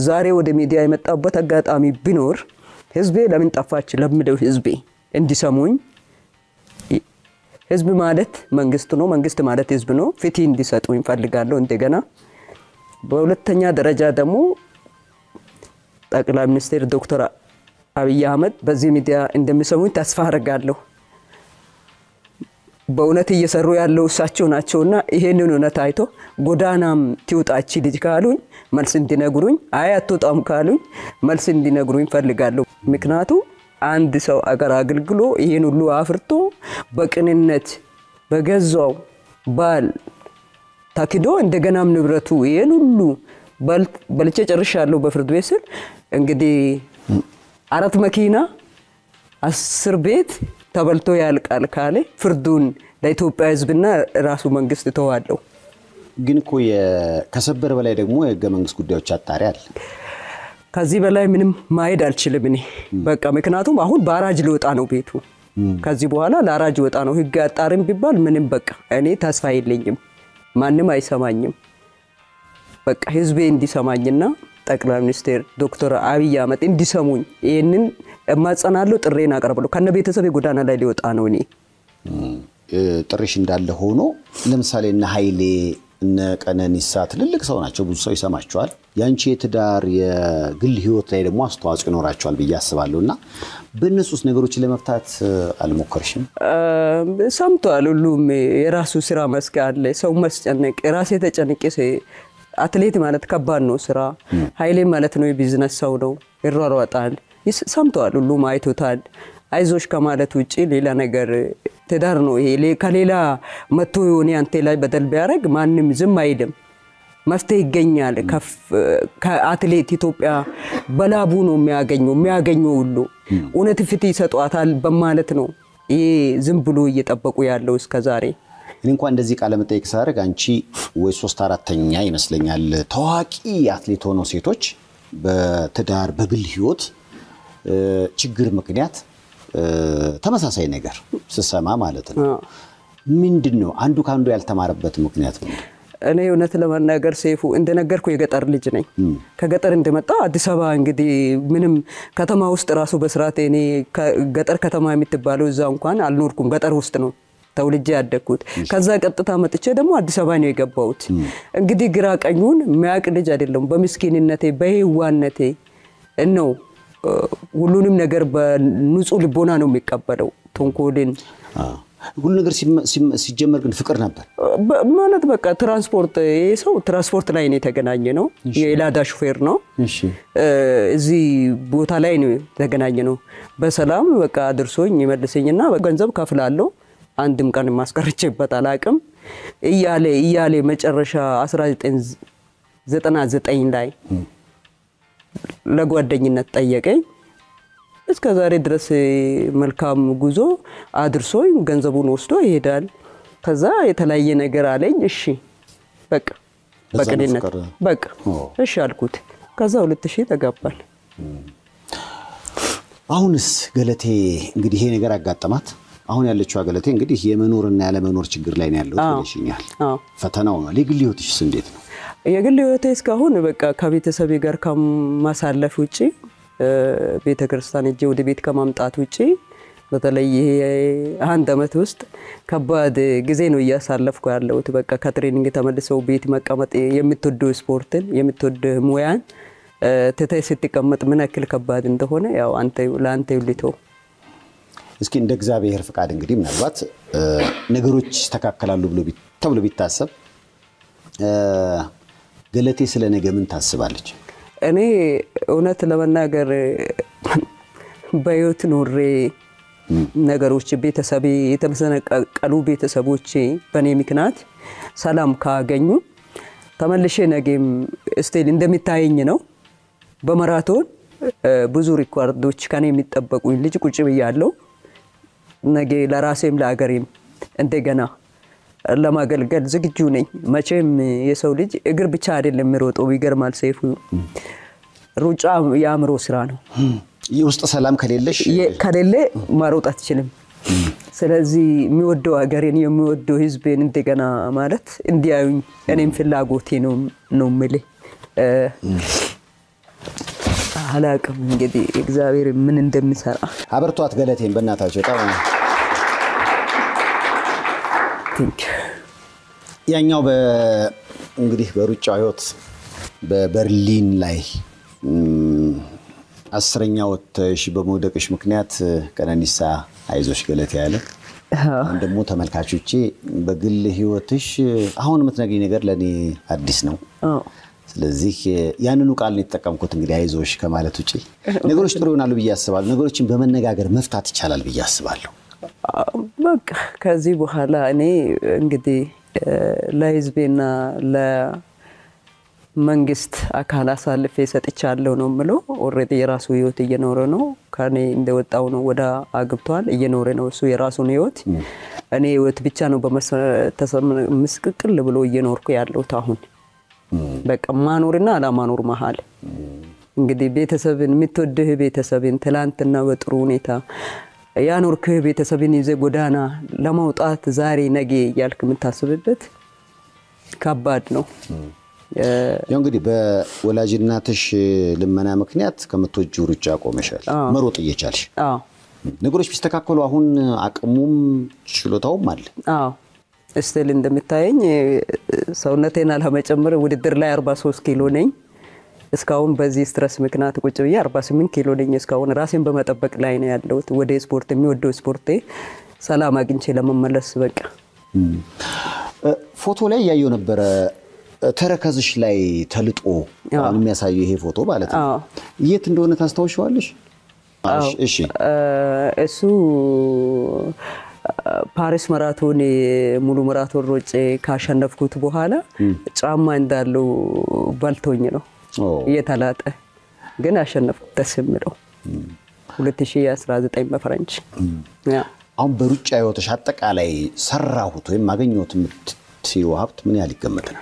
ዛሬ ወደ ሚዲያ የመጣበት አጋጣሚ ቢኖር ህዝቤ ለምን ጠፋች ለምደው ህዝቤ እንዲሰሙኝ ህዝብ ማለት መንግስት ነው መንግስት ማለት ህዝብ ነው ፍትህ እንዲሰጡኝ ፈልጋለሁ እንደገና በሁለተኛ ደረጃ ደግሞ ጠቅላይ ሚኒስትር ዶክተር አብይ አህመድ በዚህ ሚዲያ እንደሚሰሙኝ ተስፋ አደርጋለሁ በእውነት እየሰሩ ያለው እሳቸው ናቸውና ይሄንን እውነት አይቶ ጎዳናም ትውጣች ልጅ ካሉኝ መልስ እንዲነግሩኝ አያቶጣም ካሉኝ መልስ እንዲነግሩኝ ፈልጋለሁ ምክንያቱም አንድ ሰው አገር አገልግሎ ይሄን ሁሉ አፍርቶ በቅንነት በገዛው ባል ታክዶ እንደገናም ንብረቱ ይሄን ሁሉ በልቼ ጨርሻለሁ በፍርድ ቤት ስል እንግዲህ 4 መኪና 10 ቤት ተበልቶ ያልቃል ካለ ፍርዱን ለኢትዮጵያ ህዝብና ራሱ መንግስት ተዋለው ግን እኮ ከሰበር በላይ ደግሞ የህገ መንግስት ጉዳዮች አጣሪ አለ ከዚህ በላይ ምንም ማይድ አልችልም እኔ በቃ ምክንያቱም አሁን ባራጅ ሊወጣ ነው ቤቱ ከዚህ በኋላ ላራጅ ወጣ ነው ህግ አጣሪም ቢባል ምንም በቃ እኔ ተስፋ የለኝም ማንንም አይሰማኝም በቃ ህዝቤ እንዲሰማኝና ጠቅላይ ሚኒስትር ዶክተር አብይ አህመድ እንዲሰሙኝ ይሄንን ማጸናለሁ ጥሬን አቀርባለሁ ከነ ቤተሰብ ጎዳና ላይ ሊወጣ ነው እኔ ጥሪሽ እንዳለ ሆኖ ለምሳሌ እነ ኃይሌ እነ ቀነኒሳ ትልልቅ ሰው ናቸው ብዙ ሰው ይሰማቸዋል ያንቺ የትዳር የግል ህይወት ላይ ደግሞ አስተዋጽኦ ይኖራቸዋል ብዬ አስባለሁና በእነሱስ ነገሮች ለመፍታት አልሞከርሽም ሰምቷል ሁሉም የራሱ ስራ መስክ አለ ሰው መስጨነቅ ራሴ ተጨንቄ አትሌት ማለት ከባድ ነው ስራ ኃይሌ ማለት ነው የቢዝነስ ሰው ነው ይሯሯጣል ሰምቷል ሁሉም አይቶታል አይዞሽ ከማለት ውጪ ሌላ ነገር ትዳር ነው ይሄ ከሌላ መጥቶ የሆነ አንተ ላይ በደል ቢያረግ ማንንም ዝም አይልም መፍትሄ ይገኛል ከአትሌት ኢትዮጵያ በላቡ ነው የሚያገኘው ሁሉ እውነት ፍትህ ይሰጧታል በማለት ነው ይሄ ዝም ብሎ እየጠበቁ ያለው እስከዛሬ እንኳን እንደዚህ ቃለ መጠይቅ ሳደርግ አንቺ ወይ 3/4ኛ ይመስለኛል ታዋቂ አትሌት ሆነው ሴቶች በትዳር በግል ህይወት ችግር ምክንያት ተመሳሳይ ነገር ስሰማ ማለት ነው ምንድነው አንዱ ካንዱ ያልተማረበት ምክንያት ነው እኔ እውነት ለማናገር ሰይፉ እንደነገርኩ የገጠር ልጅ ነኝ ከገጠር እንደመጣ አዲስ አበባ እንግዲህ ምንም ከተማ ውስጥ ራሱ በስርዓት እኔ ገጠር ከተማ የምትባለው እዛ እንኳን አልኖርኩም ገጠር ውስጥ ነው ተውልጄ ያደኩት ከዛ ቀጥታ መጥቼ ደግሞ አዲስ አበባ ነው የገባሁት እንግዲህ ግራ ቀኙን ማያቅ ልጅ አይደለም በመስኪንነቴ በህዋነቴ ነው ሁሉንም ነገር በንጹህ ልቦና ነው የሚቀበለው ተንኮልን ሁሉ ነገር ሲጀመር ግን ፍቅር ነበር ማለት በቃ ትራንስፖርት ሰው ትራንስፖርት ላይ ነው የተገናኘ ነው የላዳ ሹፌር ነው እሺ እዚህ ቦታ ላይ ነው የተገናኘ ነው በሰላም በቃ አድርሶኝ ይመልሰኝና ገንዘብ ከፍላለሁ አንድም ቀን ማስቀርቼበት አላቅም እያለ መጨረሻ 1999 ላይ ለጓደኝነት ጠየቀኝ እስከ ዛሬ ድረስ መልካም ጉዞ አድርሶኝ ገንዘቡን ወስዶ ይሄዳል ከዛ የተለያየ ነገር አለኝ እሺ በቃ በቅንነት በቃ እሺ አልኩት ከዛ 2000 ተጋባል አሁንስ ገለቴ እንግዲህ ይሄ ነገር አጋጠማት አሁን ያለችው ገለቴ እንግዲህ የመኖርና ያለ መኖር ችግር ላይ ነው ያለው ትለሽኛል ፈተናው ነው ለግል ህይወትሽ እንዴት ነው የግል ህይወቴ እስካሁን በቃ ከቤተሰቤ ጋር ከማሳለፍ ውጪ ቤተክርስቲያን እጄ ወደ ቤት ከማምጣት ውጪ በተለይ አንድ አመት ውስጥ ከባድ ጊዜ ነው ያሳለፍኩ ያለውት በቃ ከትሬኒንግ ተመልሰው ቤት መቀመጥ የምትወደው ስፖርትን የምትወደው ሙያን ተተይ ስትቀመጥ ምን ያክል ከባድ እንደሆነ ያው ለአንተ ይልተው እስኪ እንደ እግዚአብሔር ፍቃድ እንግዲህ ምናልባት ነገሮች ተካከላሉ ብሎ ቢታሰብ ገለቴ ስለ ነገ ምን ታስባለች እኔ እውነት ለመናገር በህይወት ኖሬ ነገሮች ቤተሰቤ የተመሰነቀሉ ቤተሰቦቼ በኔ ምክንያት ሰላም ካገኙ ተመልሼ ነገም ስቴል እንደሚታየኝ ነው በማራቶን ብዙ ሪኳርዶች ከኔ የሚጠበቁኝ ልጅ ቁጭ ብያለሁ ነገ ለራሴም ለአገሬም እንደገና ለማገልገል ዝግጁ ነኝ መቼም የሰው ልጅ እግር ብቻ አይደለም የሚሮጠው ይገርማል ሰይፉ ሩጫ ያምሮ ስራ ነው የውስጥ ሰላም ከሌለሽ ከሌለ ማሮጥ አትችልም ስለዚህ የሚወደው አገሬን የሚወደው ህዝቤን እንደገና ማለት እንዲያዩኝ እኔም ፍላጎቴ ነው ምልህ አላቅም እንግዲህ እግዚአብሔር ምን እንደሚሰራ አበርቷት ገለቴን በእናታችሁ ታማ ያኛው እንግዲህ በሩጫው ህይወት በበርሊን ላይ 10ኛ ወጥተሽ በመውደቅሽ ምክንያት ቀነኒሳ አይዞሽ ገለቴ ያለ እንደሞ ተመልካቾቼ በግል ህይወትሽ አሁን የምትነግሪኝ ነገር ለኔ አዲስ ነው ስለዚህ ያንኑ ቃል ነው ተጠቀምኩት እንግዲህ አይዞሽ ከማለት ውጪ ነገሮች ጥሩ ይሆናሉ ብዬ አስባለሁ ነገሮችን በመነጋገር መፍታት ይቻላል ብዬ አስባለሁ በቃ ከዚህ በኋላ እኔ እንግዲህ ለህዝቤና ለመንግስት አካል አሳልፌ ሰጥቻለሁ ነው ምለው ኦሬዲ የራሱ ህይወት እየኖረ ነው ከኔ እንደወጣው ነው ወደ አግብቷል እየኖረ ነው እሱ የራሱን ህይወት እኔ ህይወት ብቻ ነው በመስቀቅል ብሎ እየኖርኩ ያለው ታሁን በቃ ማኖርና አላማኖር መሃል እንግዲህ ቤተሰብን የምትወድህ ቤተሰብን ትላንትና በጥሩ ሁኔታ ያኖርክህ ቤተሰብን ይዘ ጎዳና ለማውጣት ዛሬ ነገ ያልክ የምታስብበት ከባድ ነው ያው እንግዲህ በወላጅናትሽ ልመና ምክንያት ከመቶጁ ሩጫ ቆመሻል መሮጥ እየቻልሽ ነገሮች ቢስተካከሉ አሁን አቅሙም ችሎታውም አለ እስቲል እንደምታየኝ ሰውነቴን አለመጨመር ውድድር ላይ 43 ኪሎ ነኝ እስካሁን በዚህ ስትረስ ምክንያት ቁጭ ብዬ 48 ኪሎ ነኝ እስካሁን ራሴን በመጠበቅ ላይ ነው ያለሁት ወደ ስፖርት የሚወደው ስፖርቴ ሰላም አግኝቼ ለመመለስ በቃ ፎቶ ላይ ያየው ነበር ተረከዝሽ ላይ ተልጦ የሚያሳየው ይሄ ፎቶ ማለት ነው የት እንደሆነ ታስታውሻለሽ እሺ እሱ ፓሪስ ማራቶን ሙሉ ማራቶን ሮጬ ካሸነፍኩት በኋላ ጫማ እንዳለው ባልቶኝ ነው የተላጠ ግን አሸነፍኩት ተስምለው 2019 በፈረንጅ አሁን በሩጫ ህይወትሽ አጠቃላይ ሰራሁት ወይም ማገኘሁት ምትሲው ሀብት ምን ያህል ይገመታል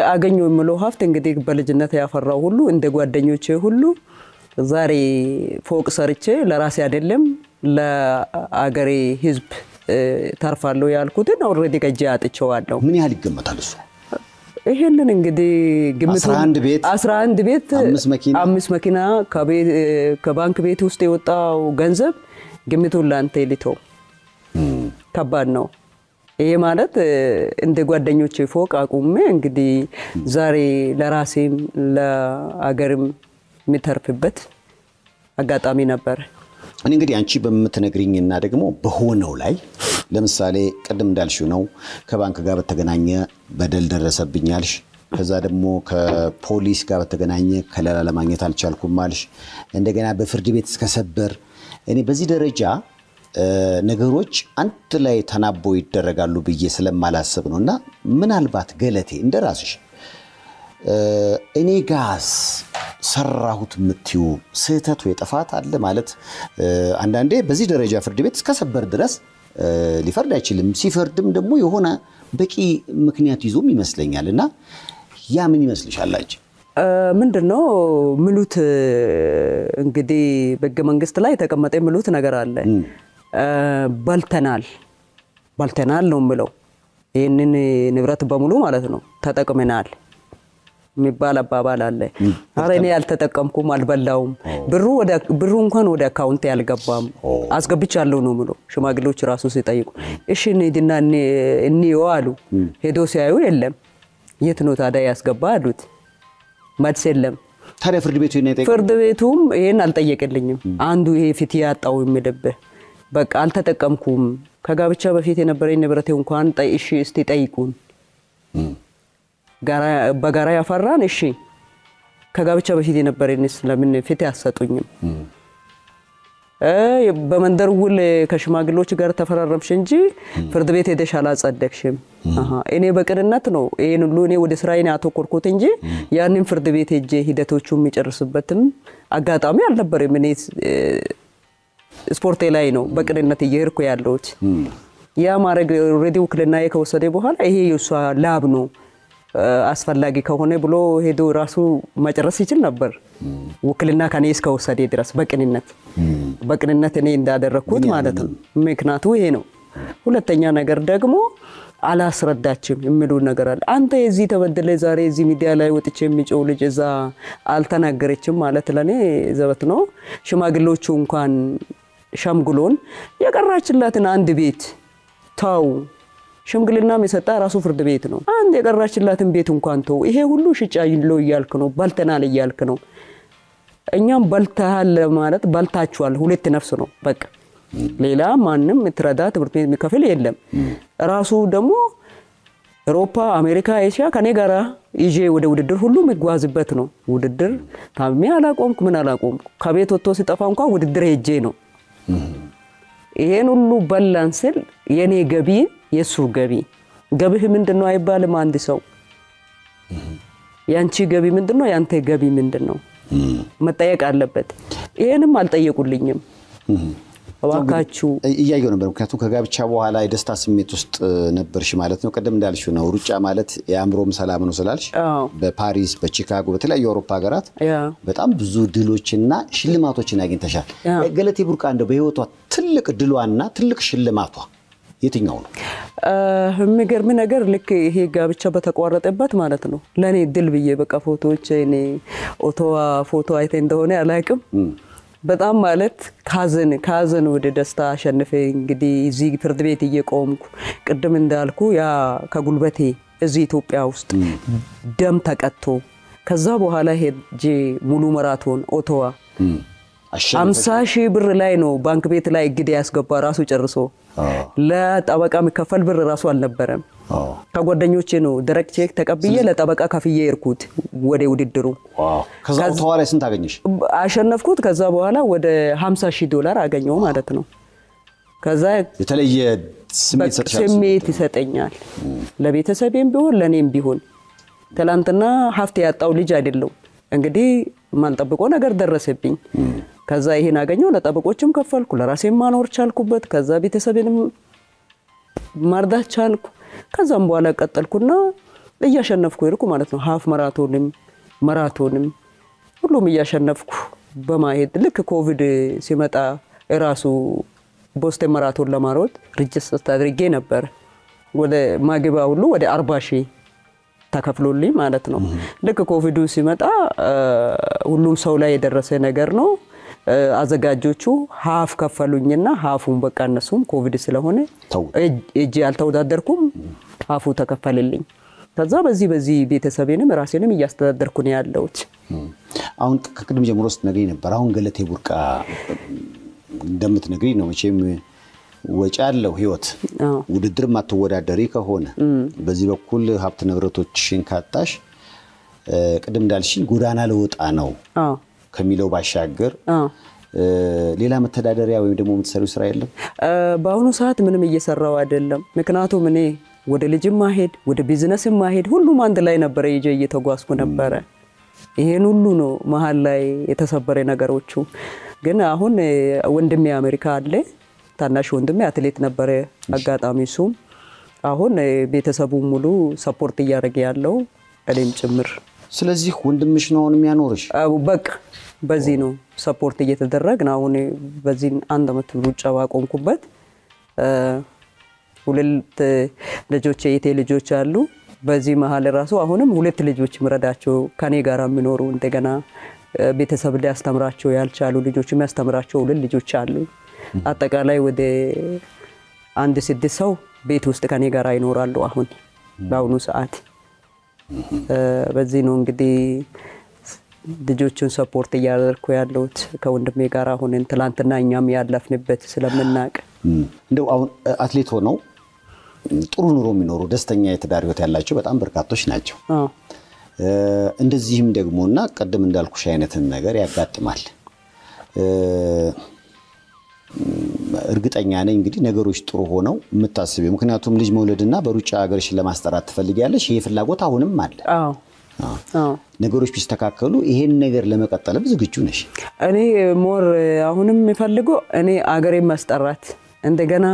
ያገኘው የምለው ሀብት እንግዲህ በልጅነት ያፈራው ሁሉ እንደ ጓደኞቼ ሁሉ ዛሬ ፎቅ ሰርቼ ለራሴ አይደለም ለአገሬ ህዝብ ታርፋለሁ ያልኩትን ኦሬዲ ገጄ አጥቼዋለሁ ምን ያህል ይገመታል እሱ ይሄንን እንግዲህ ግምቱ 11 ቤት 5 መኪና ከባንክ ቤት ውስጥ የወጣው ገንዘብ ግምቱን ላንተ ሊተው ከባድ ነው ይሄ ማለት እንደ ጓደኞቼ ፎቅ አቁሜ እንግዲህ ዛሬ ለራሴም ለአገርም ምተርፍበት አጋጣሚ ነበር እኔ እንግዲህ አንቺ በመተነግሪኝና ደግሞ በሆነው ላይ ለምሳሌ ቀደም እንዳልሽው ነው ከባንክ ጋር በተገናኘ በደል ደረሰብኛልሽ ከዛ ደግሞ ከፖሊስ ጋር በተገናኘ ከለላ ለማግኘት አልቻልኩም ማልሽ እንደገና በፍርድ ቤት እስከሰበር እኔ በዚህ ደረጃ ነገሮች አንተ ላይ ተናቦ ይደረጋሉ ብዬ ስለማላስብ ነውና ምናልባት ገለቴ እንደራስሽ እኔ ጋስ ሰራሁት ምትዩ ስህተት ወይ ጥፋት አለ ማለት አንዳንዴ በዚህ ደረጃ ፍርድ ቤት እስከሰበር ድረስ ሊፈርድ አይችልም ሲፈርድም ደግሞ የሆነ በቂ ምክንያት ይዞም ይመስለኛልና ያ ምን ይመስልሻል አንቺ ምንድነው ምሉት እንግዲህ በሕገ መንግስት ላይ ተቀመጠ ምሉት ነገር አለ ባልተናል ነው ምለው ይሄንን ንብረት በሙሉ ማለት ነው ተጠቅመናል የሚባል አባባል አለ አረኔ ያልተጠቀምኩም አልበላውም ብሩ እንኳን ወደ አካውንት ያልገባም አስገብቻለሁ ነው ምሎ ሽማግሌዎች ራሱ ሲጠይቁ እሺ እንሂድና እንየው አሉ ሄዶ ሲያዩ የለም የት ነው ታዲያ ያስገባ አሉት መልስ የለም ታዲያ ፍርድ ቤቱም ይሄን አልጠየቀልኝም አንዱ ይሄ ፊት ያጣው የሚደበ በቃ አልተጠቀምኩም ከጋብቻ በፊት የነበረኝ ንብረቴ እንኳን እሺ እስቲ ጠይቁን በጋራ ያፈራን እሺ ከጋብቻ በፊት የነበረኝስ ለምን ፍትህ አሰጡኝም? በመንደር ውል ከሽማግሌዎች ጋር ተፈራረምሽ እንጂ ፍርድ ቤት ሄደሽ አላጸደቅሽም። እኔ በቅንነት ነው ይሄን ሁሉ እኔ ወደ ስራዬ አተኮርኩት እንጂ ያንን ፍርድ ቤት ሄጄ ሂደቶቹን የሚጨርስበትም አጋጣሚ አልነበረም። እኔ ስፖርቴ ላይ ነው በቅንነት እየሄድኩ ያለሁት። ያ ማረግ ኦሬዲ ውክልናዬ ከወሰደ በኋላ ይሄ የሷ ላብ ነው አስፈላጊ ከሆነ ብሎ ሄዶ ራሱ መጨረስ ይችል ነበር። ውክልና ከኔ እስከወሰደ ድረስ በቅንነት እኔ እንዳደረኩት ማለት ነው። ምክንያቱ ይሄ ነው። ሁለተኛ ነገር ደግሞ አላስረዳችም የሚሉ ነገር አለ። አንተ እዚህ ተበደለ ዛሬ እዚህ ሚዲያ ላይ ወጥቼ የሚጮው ልጅ እዛ አልተናገረችም ማለት ለኔ ዘበት ነው። ሽማግሌዎቹ እንኳን ሸምግሎን የቀራችላትን አንድ ቤት ታው ሽምግልና የሰጣ ራሱ ፍርድ ቤት ነው። አንድ የቀራችላትን ቤት እንኳን ተው ይሄ ሁሉ ሽጫ ይለው ይያልክ ነው ባልተናል ይያልክ ነው። እኛም ባልታል ማለት ባልታችኋል ሁለት ነፍስ ነው በቃ ሌላ ማንንም ትረዳ ትብርት ቤት የሚከፍል የለም። ራሱ ደግሞ አውሮፓ አሜሪካ ኤሽያ ከኔ ጋራ ይዤ ወደ ውድድር ሁሉ መጓዝበት ነው። ውድድር ታምሜ አላቆምኩ ምን አላቆምኩ ከቤት ወጥቶ ሲጠፋ እንኳን ውድድር ሄጄ ነው። ይሄን ሁሉ ባላንስል የኔ ገቢ የሱ ገቢህ ምንድነው አይባልም። አንድ ሰው ያንቺ ገቢ ምንድነው ያንተ ገቢ ምንድነው መጠየቅ አለበት። ይሄንም አልጠየቁልኝም። ዋካቹ እያየው ነበር ምክንያቱም ከጋብቻ በኋላ የደስታ ስሜት ውስጥ ነበርሽ ማለት ነው። ቀደም እንዳልሽው ነው ሩጫ ማለት የአእምሮም ሰላም ነው ስላልሽ በፓሪስ በቺካጎ በተለያዩ አውሮፓ ሀገራት በጣም ብዙ ድሎችና ሽልማቶችን አግኝተሻል። ገለቴ ቡርቃ እንደው በህይወቷ ትልቅ ድሏና ትልቅ ሽልማቷ የትኛው ነው? የሚገርም ነገር ልክ ይሄ ጋብቻ በተቋረጠበት ማለት ነው ለኔ ድል ብዬ በቃ ፎቶዎች እኔ ኦቶዋ ፎቶ አይተ እንደሆነ አላቅም በጣም ማለት ካዘን ወደ ደስታ አሸንፈ እንግዲህ እዚህ ፍርድ ቤት እየቆምኩ ቅድም እንዳልኩ ያ ከጉልበቴ እዚህ ኢትዮጵያ ውስጥ ደም ተቀጥቶ ከዛ በኋላ ሄጄ ሙሉ ማራቶን ኦቶዋ 50,000 ብር ላይ ነው ባንክ ቤት ላይ እግድ ያስገባ ራሱ ጨርሶ ለጠበቃ መከፈል ብር ራሱ አልነበረም። ከጓደኞቼ ነው ደረቅ ቼክ ተቀብዬ ለጠበቃ ከፍዬ እርኩት ወደ ውድድሩ። ከዛ በኋላ ስንት አገኘሽ? አሸነፍኩት። ከዛ በኋላ ወደ $50,000 አገኘው ማለት ነው። ከዛ የተለየ ስሜት ይሰጠኛል ለቤተሰቤም ቢሆን ለኔም ቢሆን። ትላንትና ሀፍት ያጣው ልጅ አይደለም እንግዲህ ማን ጠብቆ ነገር ደረሰብኝ። ከዛ ይሄን አገኘው ለጠበቆችም ከፈልኩ ለራሴም ማኖር ቻልኩበት። ከዛ ቤተሰቤንም ማርዳት ቻልኩ። ከዛም በኋላ ቀጠልኩና እያሸነፍኩ ይርኩ ማለት ነው። ሃፍ ማራቶንም ሁሉም እያሸነፍኩ በማሄድ ልክ ኮቪድ ሲመጣ ራሱ ቦስተን ማራቶን ለማሮጥ ሬጅስተር አድርጌ ነበር። ወደ ማግባ ሁሉ ወደ 40,000 ተከፍሎልኝ ማለት ነው። ልክ ኮቪዱ ሲመጣ ሁሉም ሰው ላይ የደረሰ ነገር ነው። አዘጋጆቹ ሃፍ ከፈሉኝና ሃፉን በቃ እነሱም ኮቪድ ስለሆነ እጄ አልተወዳደርኩም ሃፉ ተከፈልልኝ። ከዛ በዚህ ቤተሰቤንም ራሴንም እያስተዳደርኩ ነው ያለሁት። አሁን ከቅድም ጀምሮ ስትነግሪኝ ነበር አሁን ገለቴ ቡርቃ እንደምትነግሪኝ ነው መቼም ወጪ ያለው ህይወት ውድድር ማተወዳደሪ ከሆነ በዚህ በኩል ሀብት ንብረቶችን ካጣሽ ቅድም እንዳልሽኝ ጎዳና ለወጣ ነው ከሚለው ባሻገር ሌላ መተዳደሪያ ወይም ደግሞ የምትሰሪው ስራ የለም? በአሁኑ ሰዓት ምንም እየሰራው አይደለም። ምክንያቱም እኔ ወደ ልጅም ማሄድ ወደ ቢዝነስም ማሄድ ሁሉም አንድ ላይ ነበር እየተጓዝኩ ነበር። ይሄን ሁሉ ነው መሃል ላይ የተሰበረ ነገሮቹ። ግን አሁን ወንድሜ አሜሪካ አለ ታናሽ ወንድሜ አትሌት ነበር አጋጣሚሱ አሁን ቤተሰቡ ሙሉ ሰፖርት እያደረገ ያለው እኔም ጭምር። ስለዚህ ወንድምሽ ነው የሚያኖርሽ? በቃ በዚህ ነው ሰፖርት እየተደረገ ነው። አሁን በዚህ አንድ አመት ሩጫ ባቆምኩበት ሁለት ልጆች የቴ ልጆች አሉ። በዚህ መሃል ራሱ አሁንም ሁለት ልጆች ምረዳቸው ከኔ ጋር የሚኖሩ እንደገና ቤተሰብ ሊያስተምራቸው ያልቻሉ ልጆች የሚያስተምራቸው ሁለት ልጆች አሉ። አጠቃላይ ወደ 1-6 ሰው ቤት ውስጥ ከኔ ጋር ይኖራሉ አሁን በአሁኑ ሰዓት። በዚህ ነው እንግዲህ ልጆቹን ሰፖርት እያደረኩ ያለሁት ከወንድሜ ጋር አሁን ትላንትና እኛም ያለፍንበት ስለምናቅ። እንደው አሁን አትሌት ሆነው ጥሩ ኑሮ የሚኖሩ ደስተኛ የትዳር ህይወት ያላቸው በጣም በርካቶች ናቸው። እንደዚህም ደግሞና ቀደም እንዳልኩሽ አይነትን ነገር ያጋጥማል እርግጠኛ ነኝ እንግዲህ ነገሮች ጥሩ ሆነው የምታስበው ምክንያቱም ልጅ መውለድና በሩጫ ሀገርሽን ለማስጠራት ትፈልጊያለሽ ይሄ ፍላጎት አሁንም አለ ነገሮች ቢስተካከሉ ይሄን ነገር ለመቀጠል ዝግጁ ነሽ እኔ ሞር አሁንም የምፈልገው እኔ አገሬን ማስጠራት እንደገና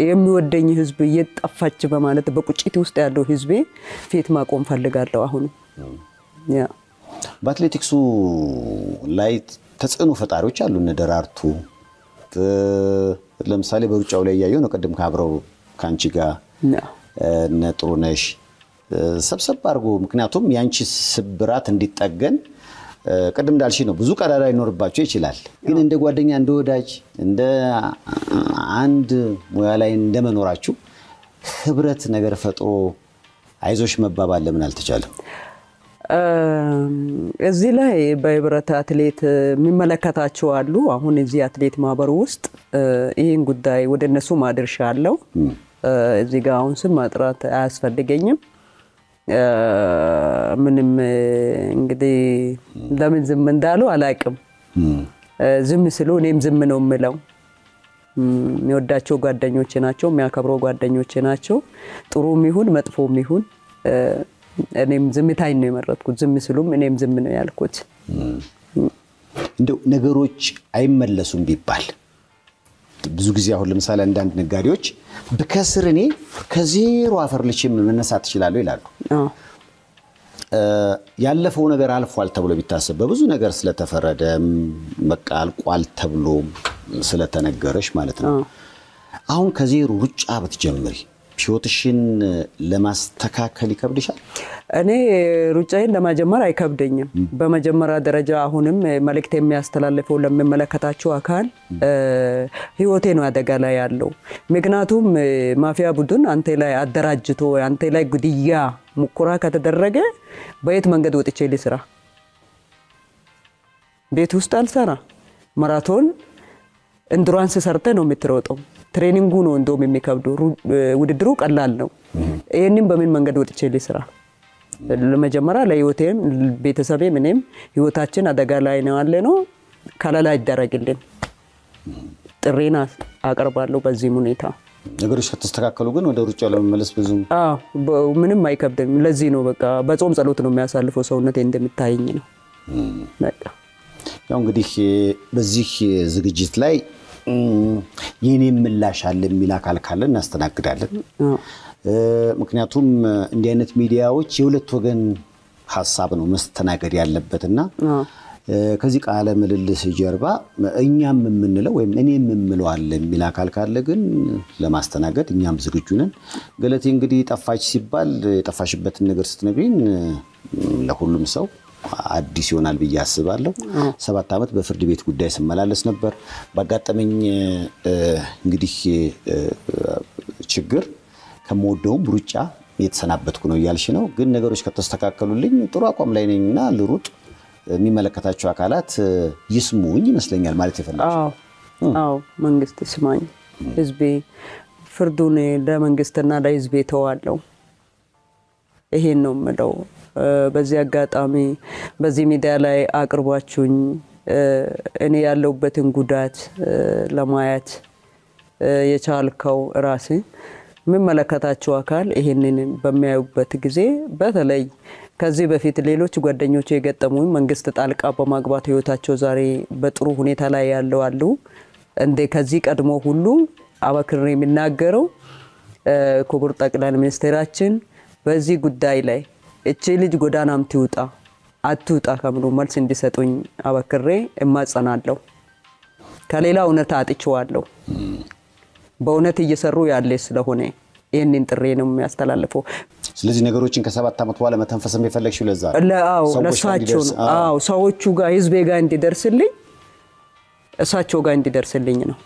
የሚወደኝ ህዝብ እየጠፋች በማለት በቁጭት ውስጥ ያለው ህዝቤ ፊት ማቆም ፈልጋለሁ አሁን ያ በአትሌቲክሱ ላይ ተጽዕኖ ፈጣሪዎች አሉ እነ ደራርቱ ለምሳሌ በሩጫው ላይ ያየው ነው ቀደም ካብረው ካንቺ ጋር እነ ጥሩነሽ ሰብሰብ አድርጎ ምክንያቱም ያንቺ ስብራት እንዲጠገን ቀደም እንዳልሽ ነው ብዙ ቀዳዳ ይኖርባቸው ይችላል ግን እንደ ጓደኛ እንደ ወዳጅ እንደ አንድ ሙያ ላይ እንደመኖራችሁ ህብረት ነገር ፈጥሮ አይዞሽ መባባል ለምን አልተቻለም እዚህ ላይ በህብረት አትሌት የሚመለከታቸው አሉ አሁን እዚህ አትሌት ማህበር ውስጥ ይሄን ጉዳይ ወደ እነሱ ማድረሻለው እዚህ ጋር አሁን ስም ማጥራት አያስፈልገኝም ምንም እንግዲህ ለምን ዝም እንዳሉ አላቅም ዝም ስሉ እኔም ዝም ነው የምለው የሚወዳቸው ጓደኞቼ ናቸው የሚያከብረው ጓደኞቼ ናቸው ጥሩም ይሁን መጥፎም ይሁን እኔም ዝምታኝ ነው የመረጥኩት ዝም ስሉም እኔም ዝም ነው ያልኩት እንደው ነገሮች አይመለሱም ቢባል ብዙ ጊዜ አሁን ለምሳሌ አንዳንድ ነጋዴዎች በከስር እኔ ከዜሮ አፈር ልችም መነሳት ይችላል ይላሉ ያለፈው ነገር አልፏል ተብሎ ቢታሰብ በብዙ ነገር ስለተፈረደ በቃ አልቋል ተብሎ ስለተነገረሽ ማለት ነው አሁን ከዜሮ ሩጫ በትጀምሪ ህይወትሽን ለማስተካከል ይከብድሻል እኔ ሩጫዬን ለማጀመር አይከብደኝም በመጀመሪያ ደረጃ አሁንም መልእክት የሚያስተላልፈው ለሚመለከታቸው አካል ህይወቴ ነው አደጋ ላይ ያለው ምክንያቱም ማፊያ ቡድን አንተ ላይ አደራጅቶ አንተ ላይ ግድያ ሙከራ ከተደረገ በየት መንገድ ወጥቼ ልስራ ቤት ውስጥ አልሰራ ማራቶን ኢንዱራንስ ሰርተ ነው የምትሮጠው ትሬኒንጉ ነው እንደውም የሚከብደው ውድድሩ ቀላል ነው ይሄንን በምን መንገድ ወጥቼ ልስራ ለመጀመሪያ ለህይወቴም ቤተሰቤ ምንም ህይወታችን አደጋ ላይ ነው ያለነው ካላላ ይደረግልን ጥሬና አቀርባለሁ በዚህ ሁኔታ ነገሮች ከተስተካከሉ ግን ወደ ሩጫ ለመመለስ ብዙ ምንም አይከብድም ለዚህ ነው በቃ በጾም ጸሎት ነው የሚያሳልፈው ሰውነቴ እንደምታየኝ ነው በቃ ያው እንግዲህ በዚህ ዝግጅት ላይ የኔም ምላሽ አለ የሚል አካል ካለ እናስተናግዳለን ምክንያቱም እንዲህ አይነት ሚዲያዎች የሁለት ወገን ሐሳብ ነው መስተናገድ ያለበትና ከዚህ ቃለ ምልልስ ጀርባ እኛም የምንለው ወይም እኔም የምለው አለ የሚል አካል ካለ ግን ለማስተናገድ እኛም ዝግጁ ነን ገለቴ እንግዲህ ጠፋች ሲባል የጠፋሽበትን ነገር ስትነግሪን ለሁሉም ሰው አዲስ ይሆናል ብዬ አስባለሁ 7 አመት በፍርድ ቤት ጉዳይ ስመላለስ ነበር ባጋጠመኝ እንግዲህ ችግር ከመወደውም ሩጫ የተሰናበትኩ ነው ያልሽ ነው ግን ነገሮች ከተስተካከሉልኝ ጥሩ አቋም ላይ ነኝና ልሩጥ የሚመለከታቸው አካላት ይስሙኝ ይመስለኛል ማለት ይፈልጋል አዎ መንግስት ይስማኝ ህዝቤ ፍርዱን ለመንግስትና ለህዝቤ ተዋለው ይሄን ነው የምለው በዚህ አጋጣሚ በዚህ ሚዲያ ላይ አቅርባችሁኝ እኔ ያለውበትን ጉዳት ለማየት የቻልከው ራሴ የሚመለከታቸው አካል ይሄንን በሚያዩበት ጊዜ በተለይ ከዚህ በፊት ሌሎች ጓደኞቼ የገጠሙኝ መንግስት ጣልቃ በማግባት ህይወታቸው ዛሬ በጥሩ ሁኔታ ላይ ያለው አሉ እንደ ከዚህ ቀድሞ ሁሉ አበክሬ የሚናገረው ክቡር ጠቅላይ ሚኒስትራችን በዚህ ጉዳይ ላይ እቺ ልጅ ጎዳናም ትውጣ አትውጣ ከምሉ መልስ እንዲሰጡኝ አበክሬ እማጸናለሁ ከሌላ እውነት አጥቼዋለሁ በእውነት እየሰሩ ያለ ስለሆነ ይሄንን ጥሬ ነው የሚያስተላልፈው ስለዚህ ነገሮችን ከ7 አመት በኋላ መተንፈስም የፈለግሽው ለዛ ለሳቸው ነው ሰዎቹ ጋር ህዝቤ ጋር እንዲደርስልኝ እሳቸው ጋር እንዲደርስልኝ ነው